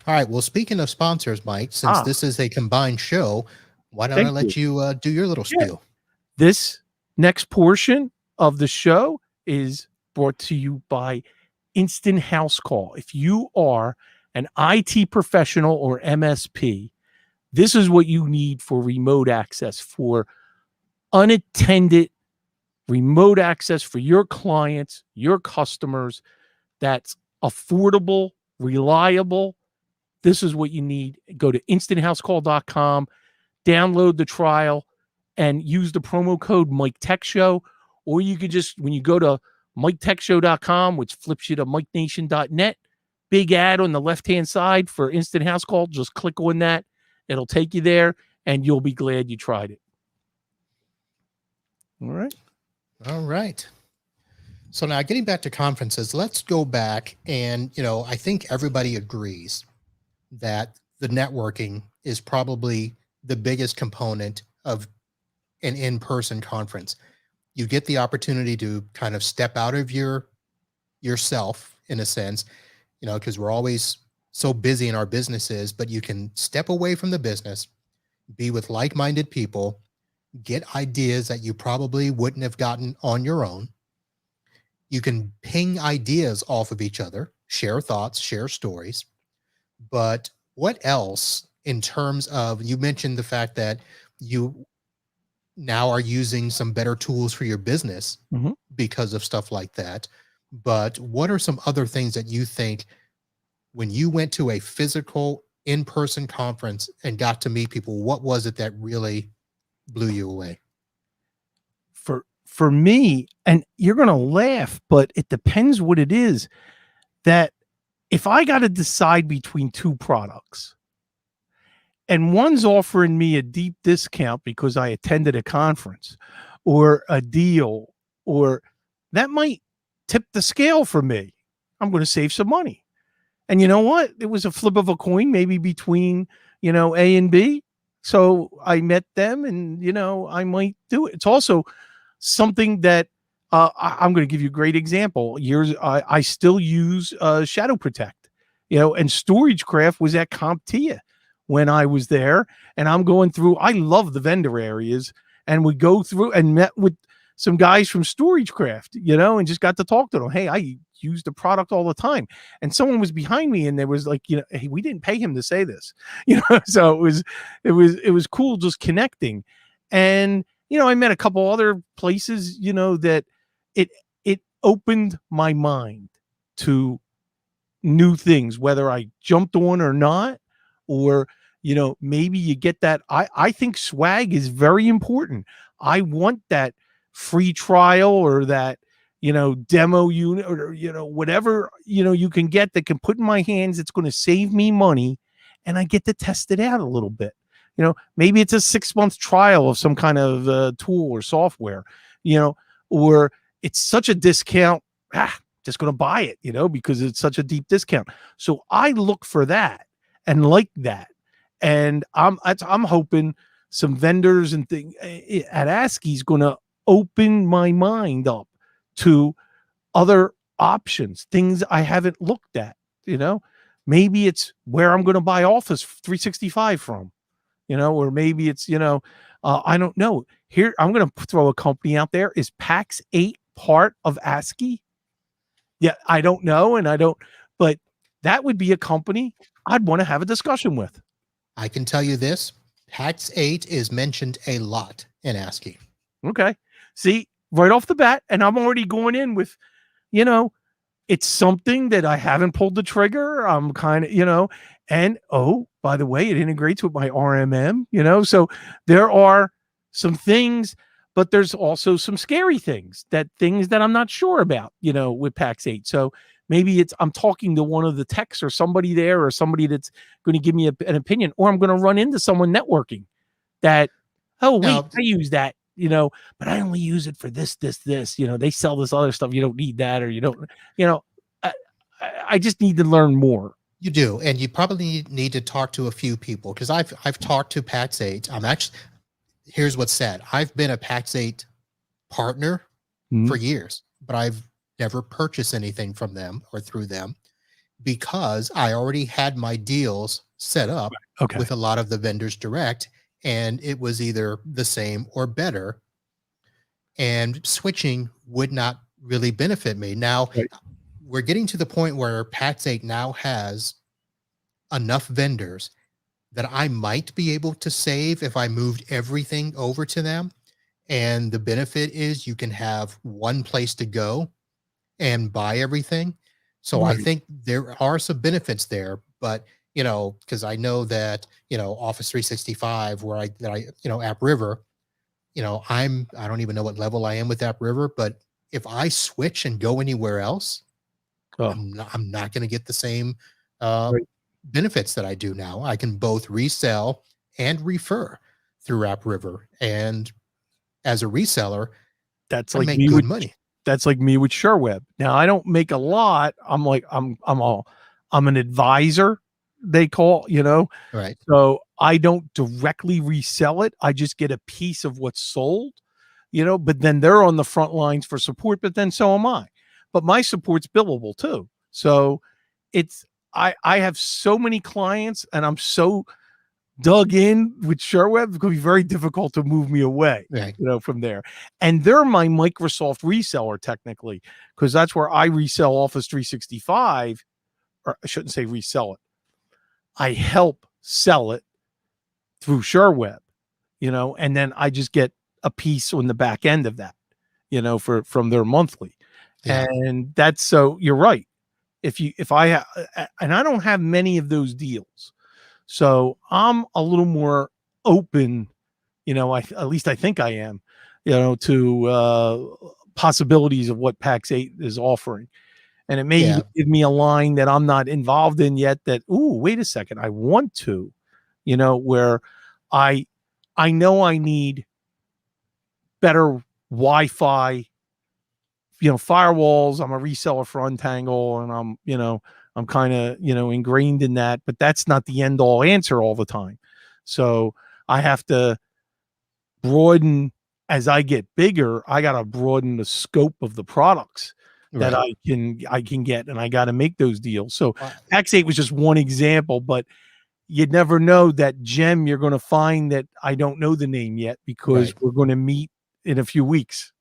All right. Well, speaking of sponsors, Mike, since Ah, this is a combined show, why don't I thank you. let you do your little Yeah. spiel? This next portion of the show is brought to you by Instant House Call. If you are an IT professional or MSP, this is what you need for remote access, for unattended remote access for your clients, your customers. That's affordable, reliable. This is what you need. Go to instanthouseCall.com, download the trial, and use the promo code Mike Tech Show. Or you could just, when you go to MikeTechShow.com, which flips you to MikeNation.net, big ad on the left-hand side for Instant House Call. Just click on that. It'll take you there, and you'll be glad you tried it. All right. All right. So now getting back to conferences, let's go back and, I think everybody agrees that the networking is probably the biggest component of an in-person conference. You get the opportunity to kind of step out of yourself in a sense, because we're always so busy in our businesses, but you can step away from the business, be with like-minded people, get ideas that you probably wouldn't have gotten on your own. You can ping ideas off of each other, share thoughts, share stories. But what else in terms of, you mentioned the fact that you now are using some better tools for your business because of stuff like that. But what are some other things that you think when you went to a physical in-person conference and got to meet people, what was it that really blew you away? For me, and you're going to laugh, but it depends what it is, that if I got to decide between two products and one's offering me a deep discount because I attended a conference or a deal, or that might tip the scale for me, I'm going to save some money. And you know what? It was a flip of a coin, maybe between, A and B. So I met them and, I might do it. It's also something that I'm going to give you a great example. I still use Shadow Protect, and StorageCraft was at CompTIA when I was there, and I'm going through. I love the vendor areas, and we go through and met with some guys from StorageCraft, and just got to talk to them. Hey, I use the product all the time, and someone was behind me, and there was like, hey, we didn't pay him to say this, So it was cool just connecting, and I met a couple other places, that it opened my mind to new things, whether I jumped on or not, or, maybe you get that. I think swag is very important. I want that free trial or that, demo unit or, whatever, you can get that can put in my hands. It's going to save me money, and I get to test it out a little bit. Maybe it's a 6-month trial of some kind of tool or software, or it's such a discount. Just going to buy it, because it's such a deep discount. So I look for that and like that. And I'm hoping some vendors and things at ASCII is going to open my mind up to other options, things I haven't looked at, maybe it's where I'm going to buy Office 365 from. Or maybe it's, I don't know. Here, I'm going to throw a company out there. Is PAX 8 part of ASCII? Yeah, I don't know. But that would be a company I'd want to have a discussion with. I can tell you this, PAX 8 is mentioned a lot in ASCII. Okay. See, right off the bat, and I'm already going in with, it's something that I haven't pulled the trigger. I'm kind of, and by the way, it integrates with my RMM, so there are some things, but there's also some scary things that I'm not sure about, with PAX 8. So maybe I'm talking to one of the techs or somebody there, or somebody that's going to give me an opinion, or I'm going to run into someone networking that, I use that, but I only use it for this, they sell this other stuff. You don't need that, or you don't, I just need to learn more. You do, and you probably need to talk to a few people because I've talked to Pax8. I'm actually here's what's sad. I've been a Pax8 partner for Mhm. years, but I've never purchased anything from them or through them because I already had my deals set up Okay. with a lot of the vendors direct, and it was either the same or better. And switching would not really benefit me. Now, Right. we're getting to the point where Pax8 now has enough vendors that I might be able to save if I moved everything over to them. And the benefit is you can have one place to go and buy everything. So I Right. think there are some benefits there, but because I know that, Office 365 where App River, I don't even know what level I am with App River, but if I switch and go anywhere else, Oh, I'm not going to get the same uh, right. benefits that I do now. I can both resell and refer through App River, and as a reseller, That's I like make me good with money. SureWeb. Now I don't make a lot. I'm an advisor, they call, Right, so I don't directly resell it. I just get a piece of what's sold, but then they're on the front lines for support, but then so am I. But my support's billable too. So it's I have so many clients and I'm so dug in with SureWeb, it's going to be very difficult to move me away, right, from there. And they're my Microsoft reseller technically, because that's where I resell Office 365, or I shouldn't say resell it. I help sell it through SureWeb, and then I just get a piece on the back end of that, from their monthly. yeah, And that's, so you're right. If I and I don't have many of those deals. So I'm a little more open, at least I think I am, to possibilities of what PAX 8 is offering. And it may even yeah, give me a line that I'm not involved in yet that, ooh, wait a second, I want to, where I I know I need better Wi-Fi, firewalls. I'm a reseller for Untangle, and I'm kind of, ingrained in that, but that's not the end all answer all the time. So I have to broaden as I get bigger. I got to broaden the scope of the products that right. I can get, and I got to make those deals. So Well, Pax 8 was just one example, but you'd never know that gem you're going to find that I don't know the name yet, because right. we're going to meet in a few weeks.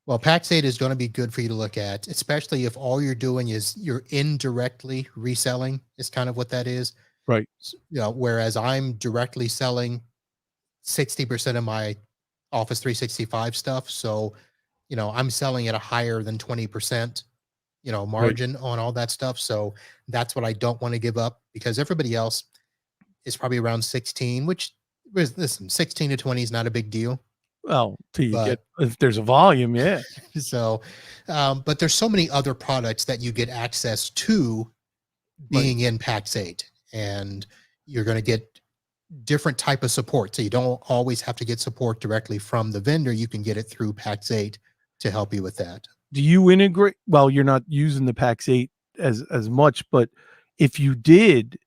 Well, Pax8 is going to be good for you to look at, especially if all you're doing is you're indirectly reselling. Is kind of what that is. Right. Whereas I'm directly selling 60% of my Office 365 stuff. So, I'm selling at a higher than 20%, Right. margin on all that stuff. So that's what I don't want to give up because everybody else is probably around 16, which listen, 16 to 20 is not a big deal. Well, till you get, But if there's a volume, yeah. so, but there's so many other products that you get access to Right. being in Pax8, and you're going to get different type of support. So you don't always have to get support directly from the vendor. You can get it through Pax8 to help you with that. Do you integrate? Well, you're not using the PAX 8 as much, but if you did,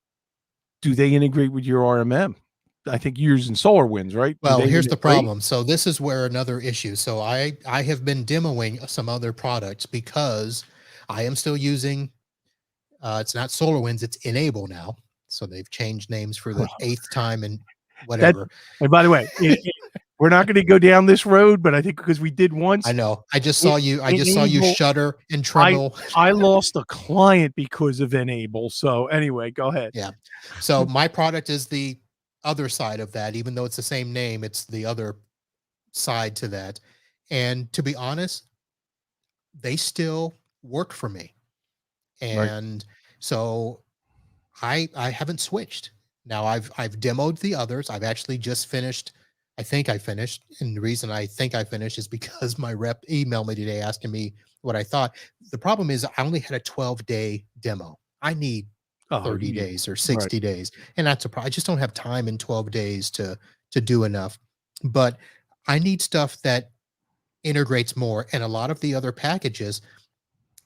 do they integrate with your RMM? I think you're using SolarWinds, right? Do Well, they here's the integrate? problem. So this is where another issue. So I have been demoing some other products because I am still using it's not SolarWinds, it's Enable now. So they've changed names for the eighth time and That, whatever. and by the way, we're not going to go down this road, but I think because we did I once, know. it, I just saw you Enable. shudder and I tremble. I lost a client because of Enable. So anyway, go ahead. Yeah. So my product is the other side of that. Even though it's the same name, it's the other side to that. And to be honest, they still work for me. Right. And so I haven't switched. Now I've demoed the others. I've actually just finished. I think I finished. And the reason I think I finished is because my rep emailed me today asking me what I thought. The problem is I only had a 12-day demo. I need Oh, 30 yeah. days or Right. 60 days. And that's a problem. I just don't have time in 12 days to do enough. But I need stuff that integrates more. And a lot of the other packages,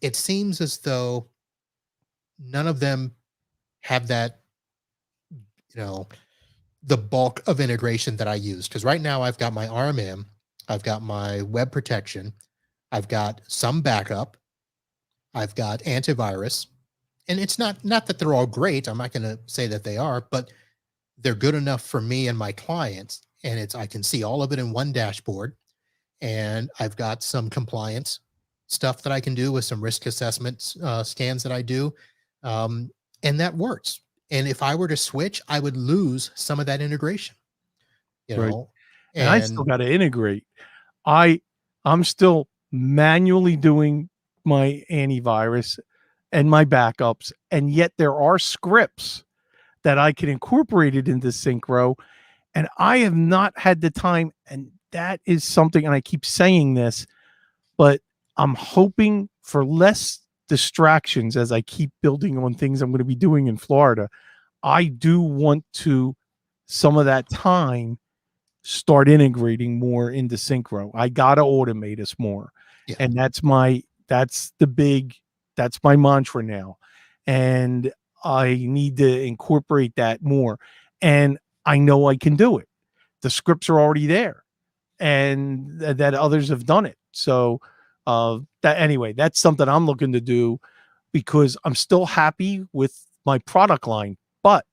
it seems as though none of them have that, you know, the bulk of integration that I use. Because right now I've got my RMM, I've got my web protection, I've got some backup, I've got antivirus, and it's not that they're all great. I'm not going to say that they are, but they're good enough for me and my clients. And it's I can see all of it in one dashboard, and I've got some compliance stuff that I can do with some risk assessment scans that I do, um, and that works. And if I were to switch, I would lose some of that integration, you Right. know. And I still And got to integrate. I I'm still manually doing my antivirus and my backups, and yet there are scripts that I can incorporate it into Synchro, and I have not had the time, and that is something, and I keep saying this, but I'm hoping for less distractions as I keep building on things I'm going to be doing in Florida. I do want to some of that time start integrating more into Synchro. I gotta automate us more. yeah, And that's my mantra now. And I need to incorporate that more. And I know I can do it. The scripts are already there and that others have done it. So that anyway, that's something I'm looking to do because I'm still happy with my product line, but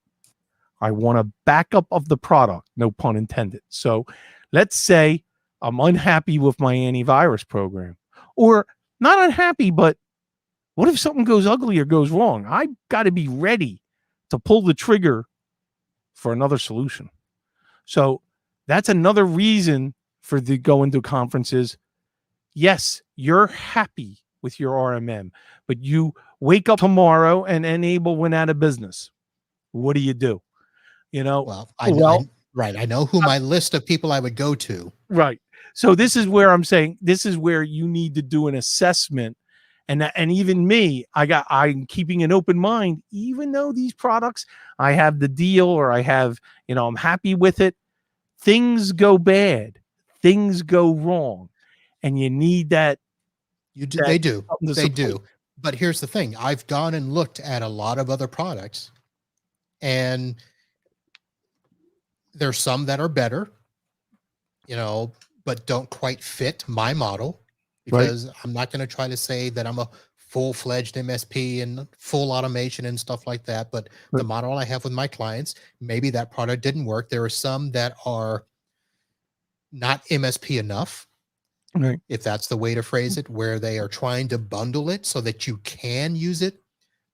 I want a backup of the product, no pun intended. So let's say I'm unhappy with my antivirus program, or not unhappy, but what if something goes ugly or goes wrong? I got to be ready to pull the trigger for another solution. So that's another reason for the going to conferences. Yes, you're happy with your RMM, but you wake up tomorrow and Enable went out of business. What do you do? You know, well, well, right, I know who my list of people I would go to. right. So this is where I'm saying this is where you need to do an assessment. And even me, I'm keeping an open mind, even though these products, I have the deal or I have, I'm happy with it. Things go bad, things go wrong, and you need You do, that they do, something to they support. do. But here's the thing: I've gone and looked at a lot of other products, and there's some that are better, but don't quite fit my model, Right, because I'm not going to try to say that I'm a full-fledged MSP and full automation and stuff like that. But the right, model I have with my clients, maybe that product didn't work. There are some that are not MSP enough, right, if that's the way to phrase it, where they are trying to bundle it so that you can use it,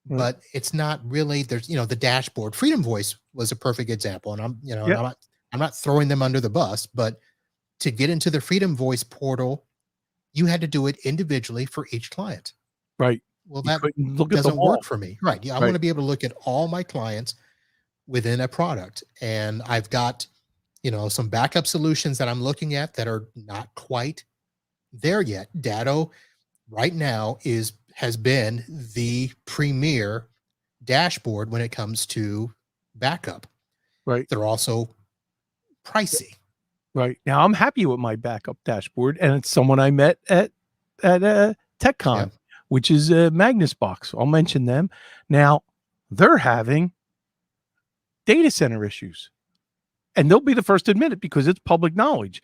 right. but it's not really. There's, the dashboard. Freedom Voice was a perfect example, and Yeah, I'm not throwing them under the bus, but to get into the Freedom Voice portal, you had to do it individually for each client. right. Well, You that couldn't look at them doesn't work all. for me. Right. Yeah, I want Right, to be able to look at all my clients within a product. And I've got, some backup solutions that I'm looking at that are not quite there yet. Datto right now has been the premier dashboard when it comes to backup. right. They're also pricey. Right. Now I'm happy with my backup dashboard, and it's someone I met at Yeah. TechCon, which is Magnus Box. I'll mention them. Now they're having data center issues, and they'll be the first to admit it because it's public knowledge.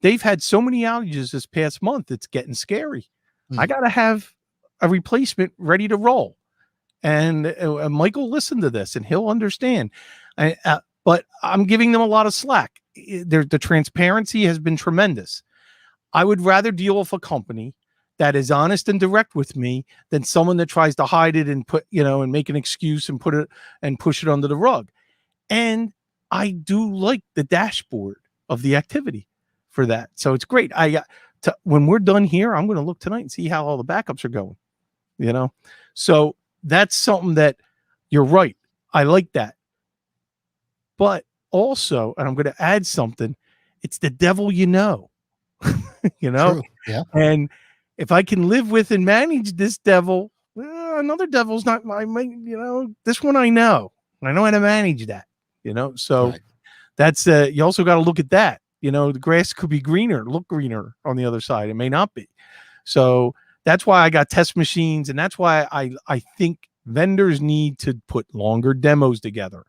They've had so many outages this past month; it's getting scary. I Hmm. got to have a replacement ready to roll. And Michael listened to this, and he'll understand. But I'm giving them a lot of slack. The transparency has been tremendous. I would rather deal with a company that is honest and direct with me than someone that tries to hide it and and make an excuse and put it and push it under the rug. And I do like the dashboard of the activity for that. So it's great. When we're done here, I'm going to look tonight and see how all the backups are going, you know? So that's something that you're right. I like that. But also, and I'm going to add something, it's the devil you know, you know? True. Yeah. And if I can live with and manage this devil, another devil's not this one I know. I know how to manage that. So Right. that's you also got to look at that. The grass could be greener, look greener on the other side. It may not be. So that's why I got test machines, and that's why I think Vendors need to put longer demos together.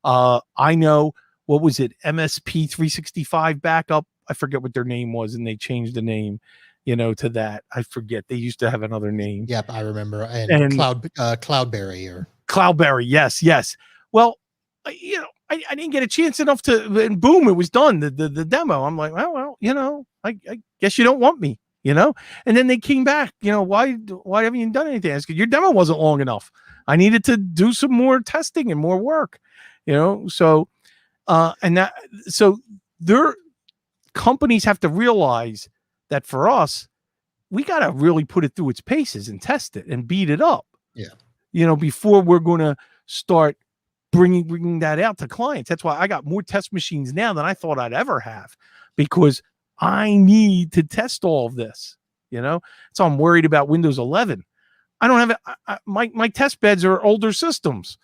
I know, what was it? MSP 365 backup. I forget what their name was, and they changed the name, to that. I forget. They used to have another name. Yep, I remember. And And Cloudberry or Cloudberry. Yes, yes. Well, I didn't get a chance enough to, and boom, it was done. The demo. I'm like, well, I guess you don't want me, And then they came back, why haven't you done anything? I said, your demo wasn't long enough. I needed to do some more testing and more work, So, so their companies have to realize that for us, we got to really put it through its paces and test it and beat it up. Yeah. Before we're going to start bringing that out to clients. That's why I got more test machines now than I thought I'd ever have, because I need to test all of this, So I'm worried about Windows 11. I don't have it. My test beds are older systems.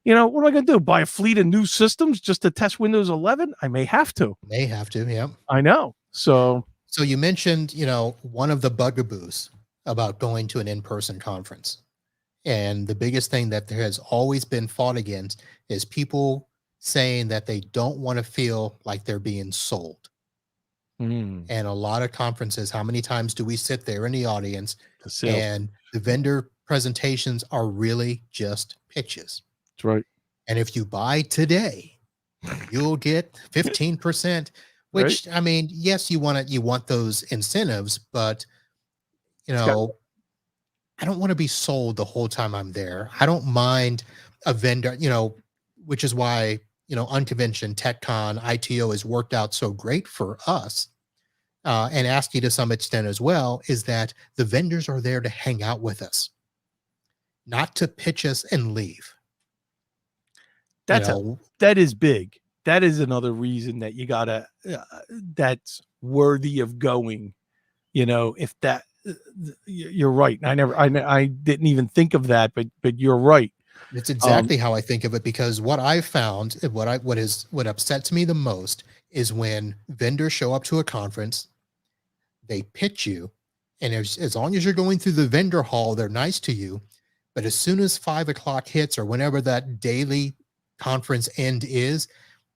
What am I going to do? Buy a fleet of new systems just to test Windows 11? I may have to. Yeah. I know. So you mentioned, one of the bugaboos about going to an in-person conference. And the biggest thing that there has always been fought against is people saying that they don't want to feel like they're being sold. And a lot of conferences, how many times do we sit there in the audience and the vendor presentations are really just pitches? That's right. And if you buy today, you'll get 15%, which, right? I mean, yes, you want those incentives, but I don't want to be sold the whole time I'm there. I don't mind a vendor, which is why, Unconvention, TechCon, ITO has worked out so great for us, and ASCII to some extent as well, is that the vendors are there to hang out with us, not to pitch us and leave. That is big. That is another reason that you gotta, that's worthy of going, if that, you're right. I didn't even think of that, but you're right. It's exactly how I think of it, because what I've found, what upsets me the most is when vendors show up to a conference, they pitch you, and as long as you're going through the vendor hall, they're nice to you. But as soon as 5 o'clock hits, or whenever that daily conference end is,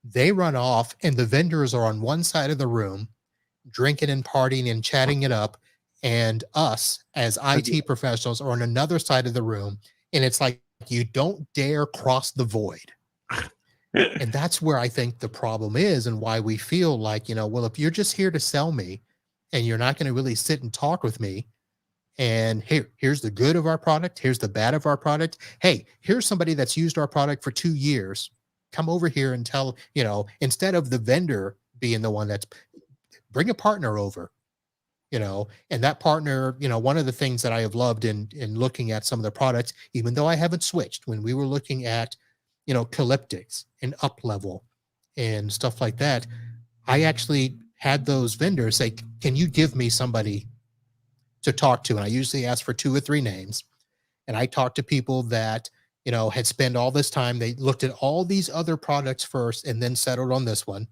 they run off, and the vendors are on one side of the room drinking and partying and chatting it up, and us as IT professionals are on another side of the room, and it's like, you don't dare cross the void. And that's where I think the problem is, and why we feel like, well, if you're just here to sell me and you're not going to really sit and talk with me, and here's the good of our product, here's the bad of our product, hey, here's somebody that's used our product for 2 years, come over here and tell, instead of the vendor being the one that's, bring a partner over, and that partner, one of the things that I have loved in looking at some of the products, even though I haven't switched, when we were looking at, Calyptics and Uplevel and stuff like that, I actually had those vendors say, can you give me somebody to talk to? And I usually ask for 2 or 3 names. And I talked to people that, had spent all this time. They looked at all these other products first and then settled on this one,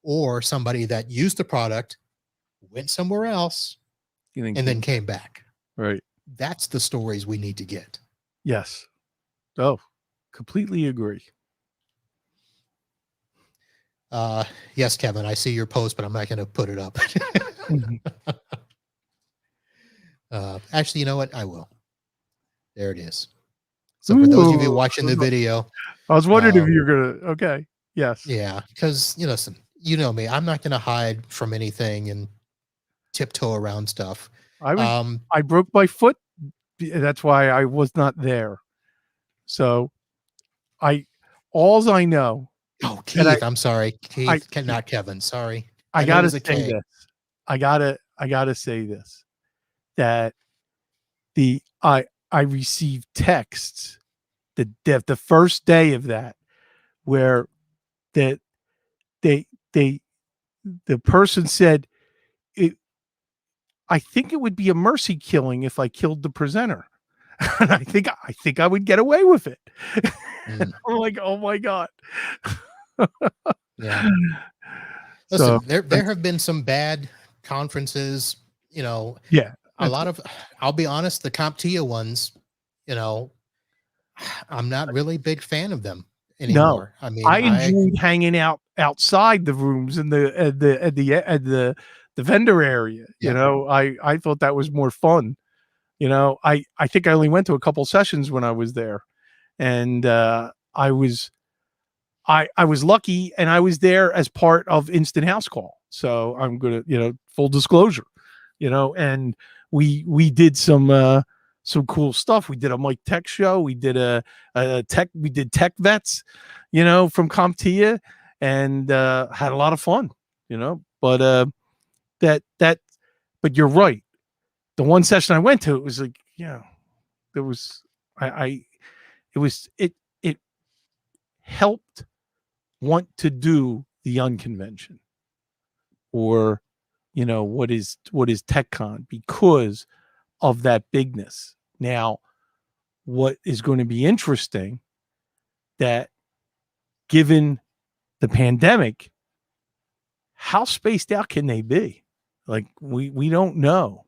or somebody that used the product, went somewhere else, and then came back. Right. That's the stories we need to get. Yes. Oh, completely agree. Yes, Kevin, I see your post, but I'm not going to put it up. Actually, you know what? I will. There it is. So for those of you watching the video, I was wondering if you're going to, okay. Yes. Yeah. Because, listen, you know me, I'm not going to hide from anything and tiptoe around stuff. I broke my foot. That's why I was not there. So alls I know. Oh, Keith, I'm sorry. Keith, not Kevin. Sorry. I gotta say this. I gotta say this, that I received texts the first day of that, where that the person said, I think it would be a mercy killing if I killed the presenter. And I think I would get away with it. I'm like, oh my God. Yeah. Listen, there have been some bad conferences, Yeah. A lot of, I'll be honest, the CompTIA ones, I'm not really a big fan of them No, anymore. I mean, I enjoyed hanging out outside the rooms in the vendor area. You yeah, know, I thought that was more fun. You know, I think I only went to a couple sessions when I was there, and I was lucky, and I was there as part of Instant House Call. So I'm gonna, full disclosure, and we did some cool stuff. We did a Mike Tech show. We did we did Tech Vets, from CompTIA, and had a lot of fun, But that but you're right. The one session I went to, it was like, there was I it was it helped want to do the unconvention, or what is TechCon, because of that bigness. Now, what is going to be interesting, that given the pandemic, how spaced out can they be? Like, we don't know.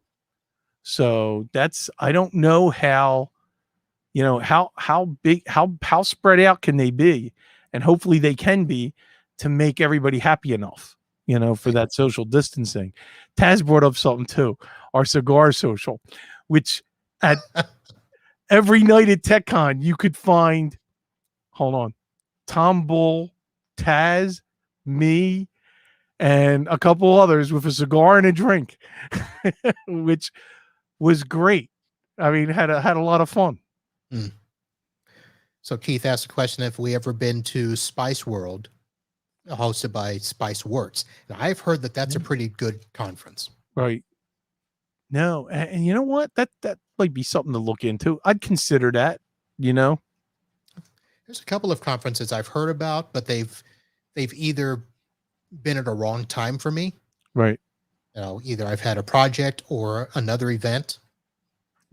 So I don't know how, how big, how spread out can they be, and hopefully they can be, to make everybody happy enough, for right. that social distancing. Taz brought up something too, our cigar social, which at every night at TechCon you could find, hold on, Tom Bull, Taz, me, and a couple others with a cigar and a drink, which was great. I mean, had a lot of fun. Mm. So Keith asked a question: if we ever been to Spice World, hosted by Spice Works? And I've heard that that's a pretty good conference. Right. No, and you know what? That might be something to look into. I'd consider that. There's a couple of conferences I've heard about, but they've either been at a wrong time for me. Right. Either I've had a project or another event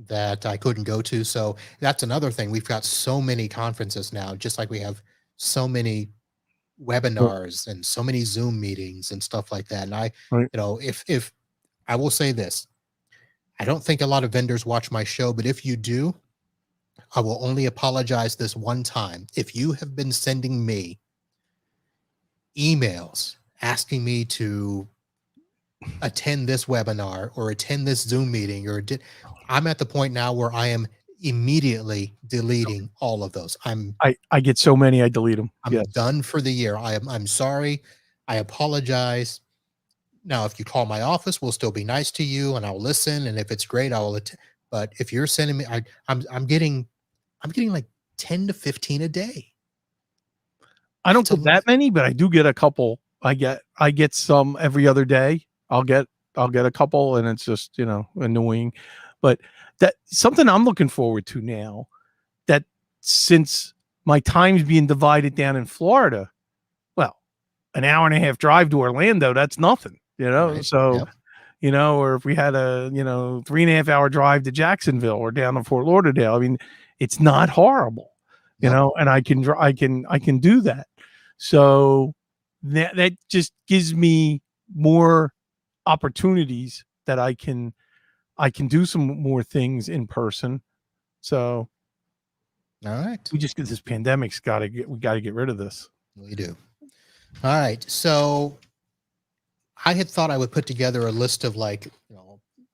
that I couldn't go to. So that's another thing. We've got so many conferences now, just like we have so many webinars and so many Zoom meetings and stuff like that. And Right. if I will say this, I don't think a lot of vendors watch my show, but if you do, I will only apologize this one time. If you have been sending me emails asking me to attend this webinar or attend this Zoom meeting, I'm at the point now where I am immediately deleting all of those. I get so many, I delete them. I'm Yes. done for the year. I'm sorry. I apologize. Now, if you call my office, we'll still be nice to you and I'll listen. And if it's great, I will attend. But if you're sending me, I'm getting like 10 to 15 a day. I don't get that many, but I do get a couple. I get some every other day. I'll get a couple, and it's just, annoying. But that something I'm looking forward to now, that since my time's being divided down in Florida, well, an hour and a half drive to Orlando, that's nothing, Right. So, Yep. Or if we had a, 3.5 hour drive to Jacksonville or down to Fort Lauderdale, I mean, it's not horrible, Yep. and I can do that. So that just gives me more opportunities that I can do some more things in person. So All right. we just get this pandemic's we got to get rid of this. We do. All right. So I had thought I would put together a list of the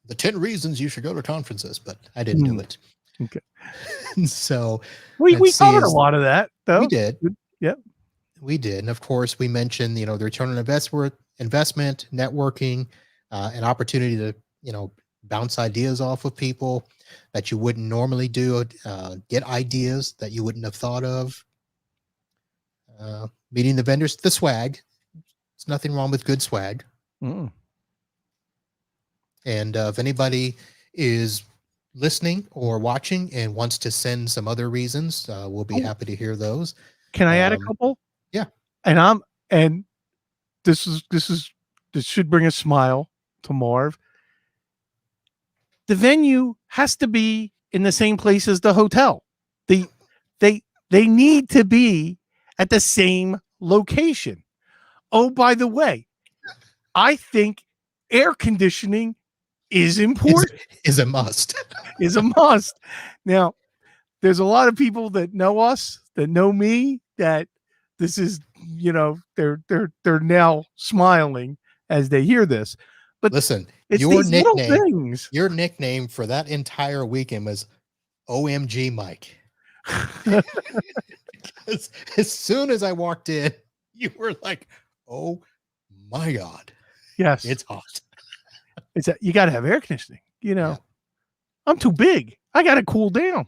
10 reasons you should go to conferences, but I didn't do it. Okay. So we covered a lot of that, though. We did. Yep. We did. And of course, we mentioned, the return on investment, networking, an opportunity to, bounce ideas off of people that you wouldn't normally do, get ideas that you wouldn't have thought of, meeting the vendors, the swag. There's nothing wrong with good swag. Mm. And if anybody is listening or watching and wants to send some other reasons, we'll be happy to hear those. Can I add a couple? Yeah. And this should bring a smile to Marv. The venue has to be in the same place as the hotel. They need to be at the same location. Oh, by the way, I think air conditioning is important. Is a must. Is a must. Now, there's a lot of people that know us, that know me, that this is, they're now smiling as they hear this. But Listen, it's these little things. your nickname for that entire weekend was OMG Mike. As soon as I walked in, you were like, oh my God, Yes. it's hot. It's that you got to have air conditioning. Yeah. I'm too big. I got to cool down.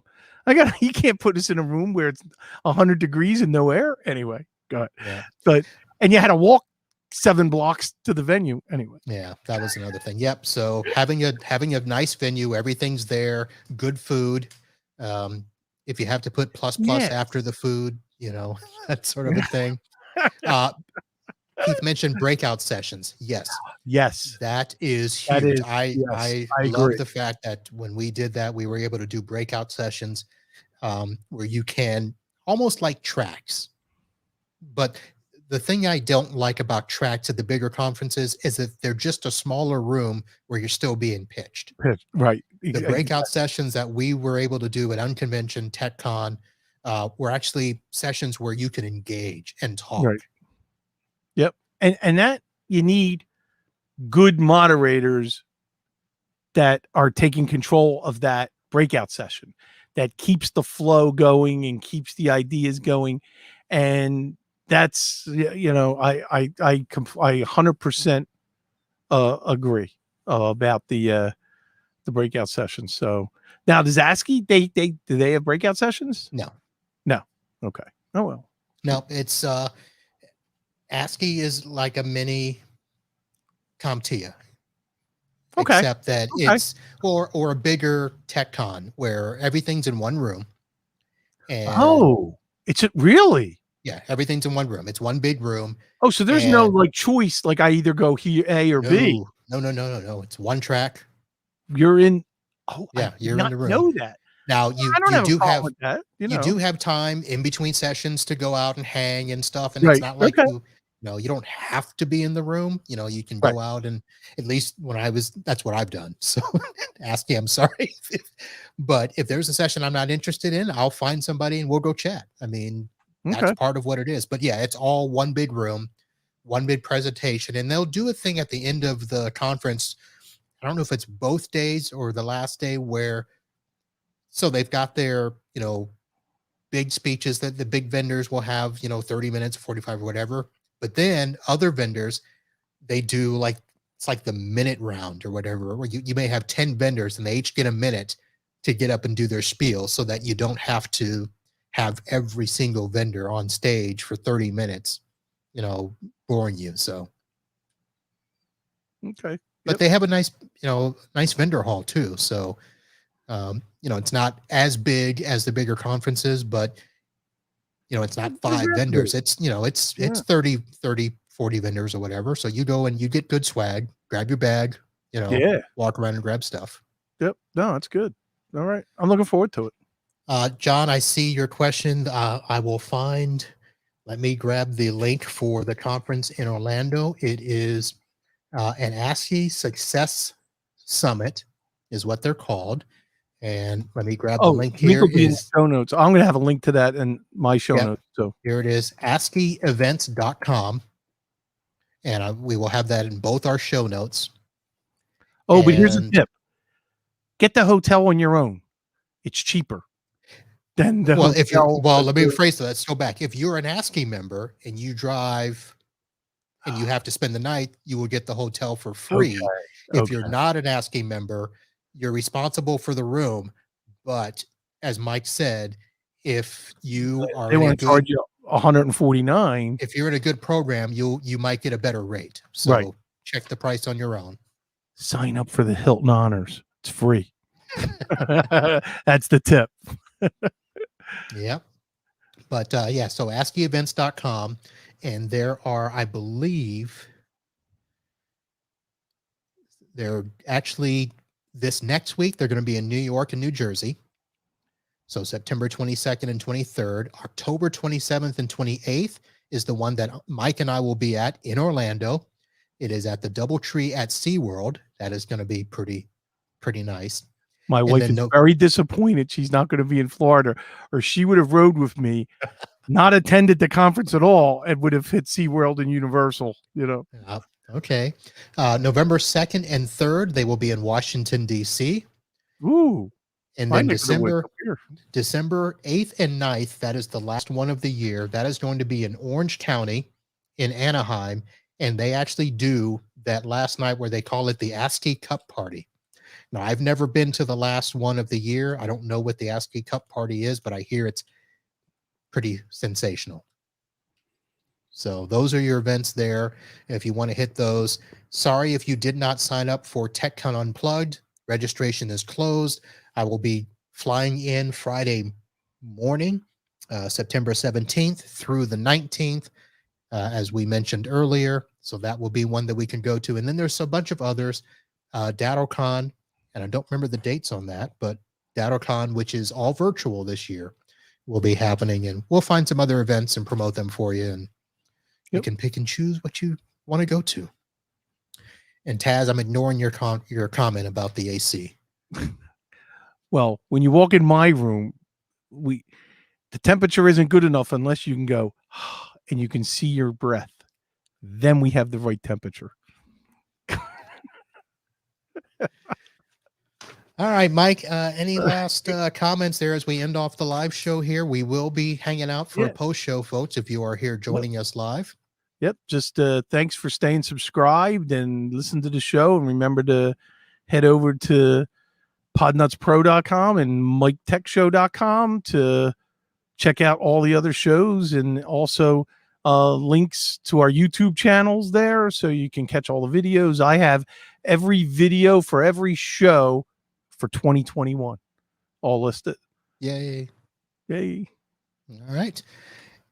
You can't put us in a room where it's 100 degrees and no air. Anyway, go ahead. Yeah. And you had to walk 7 blocks to the venue anyway. Yeah, that was another thing. Yep. So having a nice venue, everything's there, good food. If you have to put plus after the food, that sort of a thing. Keith mentioned breakout sessions. Yes, that is huge. I love the fact that when we did that, we were able to do breakout sessions where you can almost like tracks. But the thing I don't like about tracks at the bigger conferences is that they're just a smaller room where you're still being pitched. Right. The breakout sessions that we were able to do at Unconvention, TechCon, were actually sessions where you can engage and talk. Right. Yep. And that you need good moderators that are taking control of that breakout session, that keeps the flow going and keeps the ideas going. And that's, I 100% agree about the breakout sessions. So now, does ASCII, do they have breakout sessions? No. Okay. Oh, well. No, it's ASCII is like a mini CompTIA. Okay. Except that it's or a bigger TechCon where everything's in one room. And it's really? Yeah, everything's in one room. It's one big room. Oh, so there's no like choice, like I either go here A or B. No. It's one track. You're in. You're in the room. Know that. Now you do have time in between sessions to go out and hang and stuff, and right. It's not like you don't have to be in the room. You can go out, and at least that's what I've done. So ASCII, I'm sorry, but if there's a session I'm not interested in, I'll find somebody and we'll go chat. I mean, that's part of what it is. But yeah, it's all one big room, one big presentation, and they'll do a thing at the end of the conference. I don't know if it's both days or the last day so they've got their, big speeches that the big vendors will have, 30 minutes, 45 or whatever. But then other vendors, they do it's like the minute round or whatever, where you may have 10 vendors and they each get a minute to get up and do their spiel so that you don't have to have every single vendor on stage for 30 minutes, boring you. So. Okay. But they have a nice vendor hall too. So, it's not as big as the bigger conferences, but it's not 5 vendors. It's, it's 30, 40 vendors or whatever. So you go and you get good swag, grab your bag, walk around and grab stuff. Yep. No, that's good. All right. I'm looking forward to it. John, I see your question. Let me grab the link for the conference in Orlando. It is an ASCII Success Summit is what they're called. And let me grab the link here. Link will be in the show notes. I'm going to have a link to that in my show notes. So here it is, ASCIIevents.com. And we will have that in both our show notes. But here's a tip. Get the hotel on your own. It's cheaper than the hotel. Let me rephrase that. Let's go back. If you're an ASCII member and you drive and you have to spend the night, you will get the hotel for free. If you're not an ASCII member, you're responsible for the room. But as Mike said, if you are, they want to charge you $149. If you're in a good program, you might get a better rate. So check the price on your own. Sign up for the Hilton Honors. It's free. That's the tip. Yep. But so ASCIIevents.com, and there are, I believe, they're actually this next week, they're going to be in New York and New Jersey. So September 22nd and 23rd. October 27th and 28th is the one that Mike and I will be at in Orlando. It is at the DoubleTree at SeaWorld. That is going to be pretty nice. My And wife then is no, very disappointed she's not going to be in Florida, or she would have rode with me, not attended the conference at all, and would have hit SeaWorld and Universal, you know. uh, okay. November 2nd and 3rd, they will be in Washington, D.C. Ooh, And my then neck of the woods December up here. December 8th and 9th, that is the last one of the year. That is going to be in Orange County in Anaheim. And they actually do that last night where they call it the ASCII Cup Party. Now, I've never been to the last one of the year. I don't know what the ASCII Cup Party is, but I hear it's pretty sensational. So those are your events there. If you want to hit those, sorry if you did not sign up for TechCon Unplugged. Registration is closed. I will be flying in Friday morning, September 17th through the 19th, as we mentioned earlier. So that will be one that we can go to. And then there's a bunch of others. DattoCon, and I don't remember the dates on that, but DattoCon, which is all virtual this year, will be happening. And we'll find some other events and promote them for you. And you can pick and choose what you want to go to. And Taz, I'm ignoring your comment about the AC. Well, when you walk in my room, the temperature isn't good enough unless you can go and you can see your breath. Then we have the right temperature. All right, Mike, any last comments there as we end off the live show here? We will be hanging out for a post-show, folks, if you are here joining us live. Yep. Just thanks for staying subscribed and listen to the show. And remember to head over to podnutspro.com and miketechshow.com to check out all the other shows, and also links to our YouTube channels there so you can catch all the videos. I have every video for every show for 2021 all listed. Yay. Yay. All right.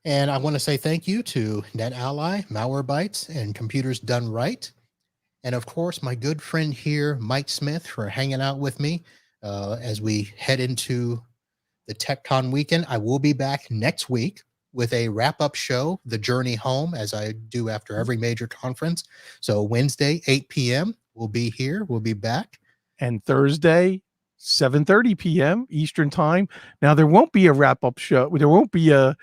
And I want to say thank you to NetAlly, Malwarebytes, and Computers Done Right. And of course, my good friend here, Mike Smith, for hanging out with me as we head into the TechCon weekend. I will be back next week with a wrap-up show, The Journey Home, as I do after every major conference. So Wednesday, 8 p.m., we'll be here. We'll be back. And Thursday, 7:30 p.m. Eastern time. Now, there won't be a wrap-up show. There won't be a,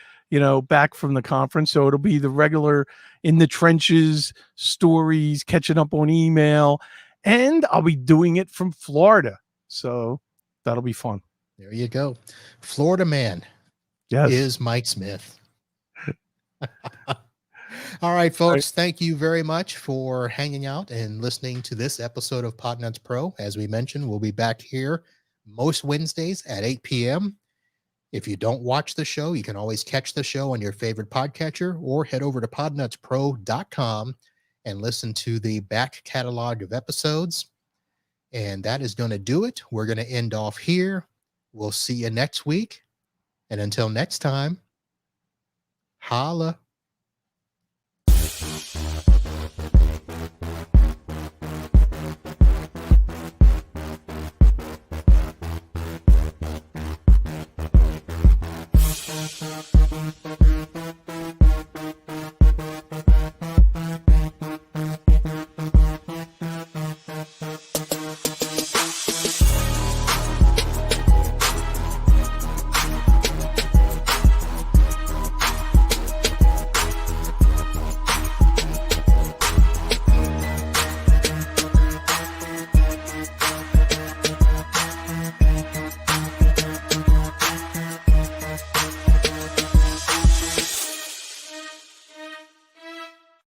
back from the conference. So it'll be the regular in the trenches stories, catching up on email. And I'll be doing it from Florida. So that'll be fun. There you go. Florida man is Mike Smith. All right, folks. Thank you very much for hanging out and listening to this episode of Podnuts Pro. As we mentioned, we'll be back here most Wednesdays at 8 p.m. If you don't watch the show, you can always catch the show on your favorite podcatcher or head over to podnutspro.com and listen to the back catalog of episodes. And that is going to do it. We're going to end off here. We'll see you next week. And until next time, holla.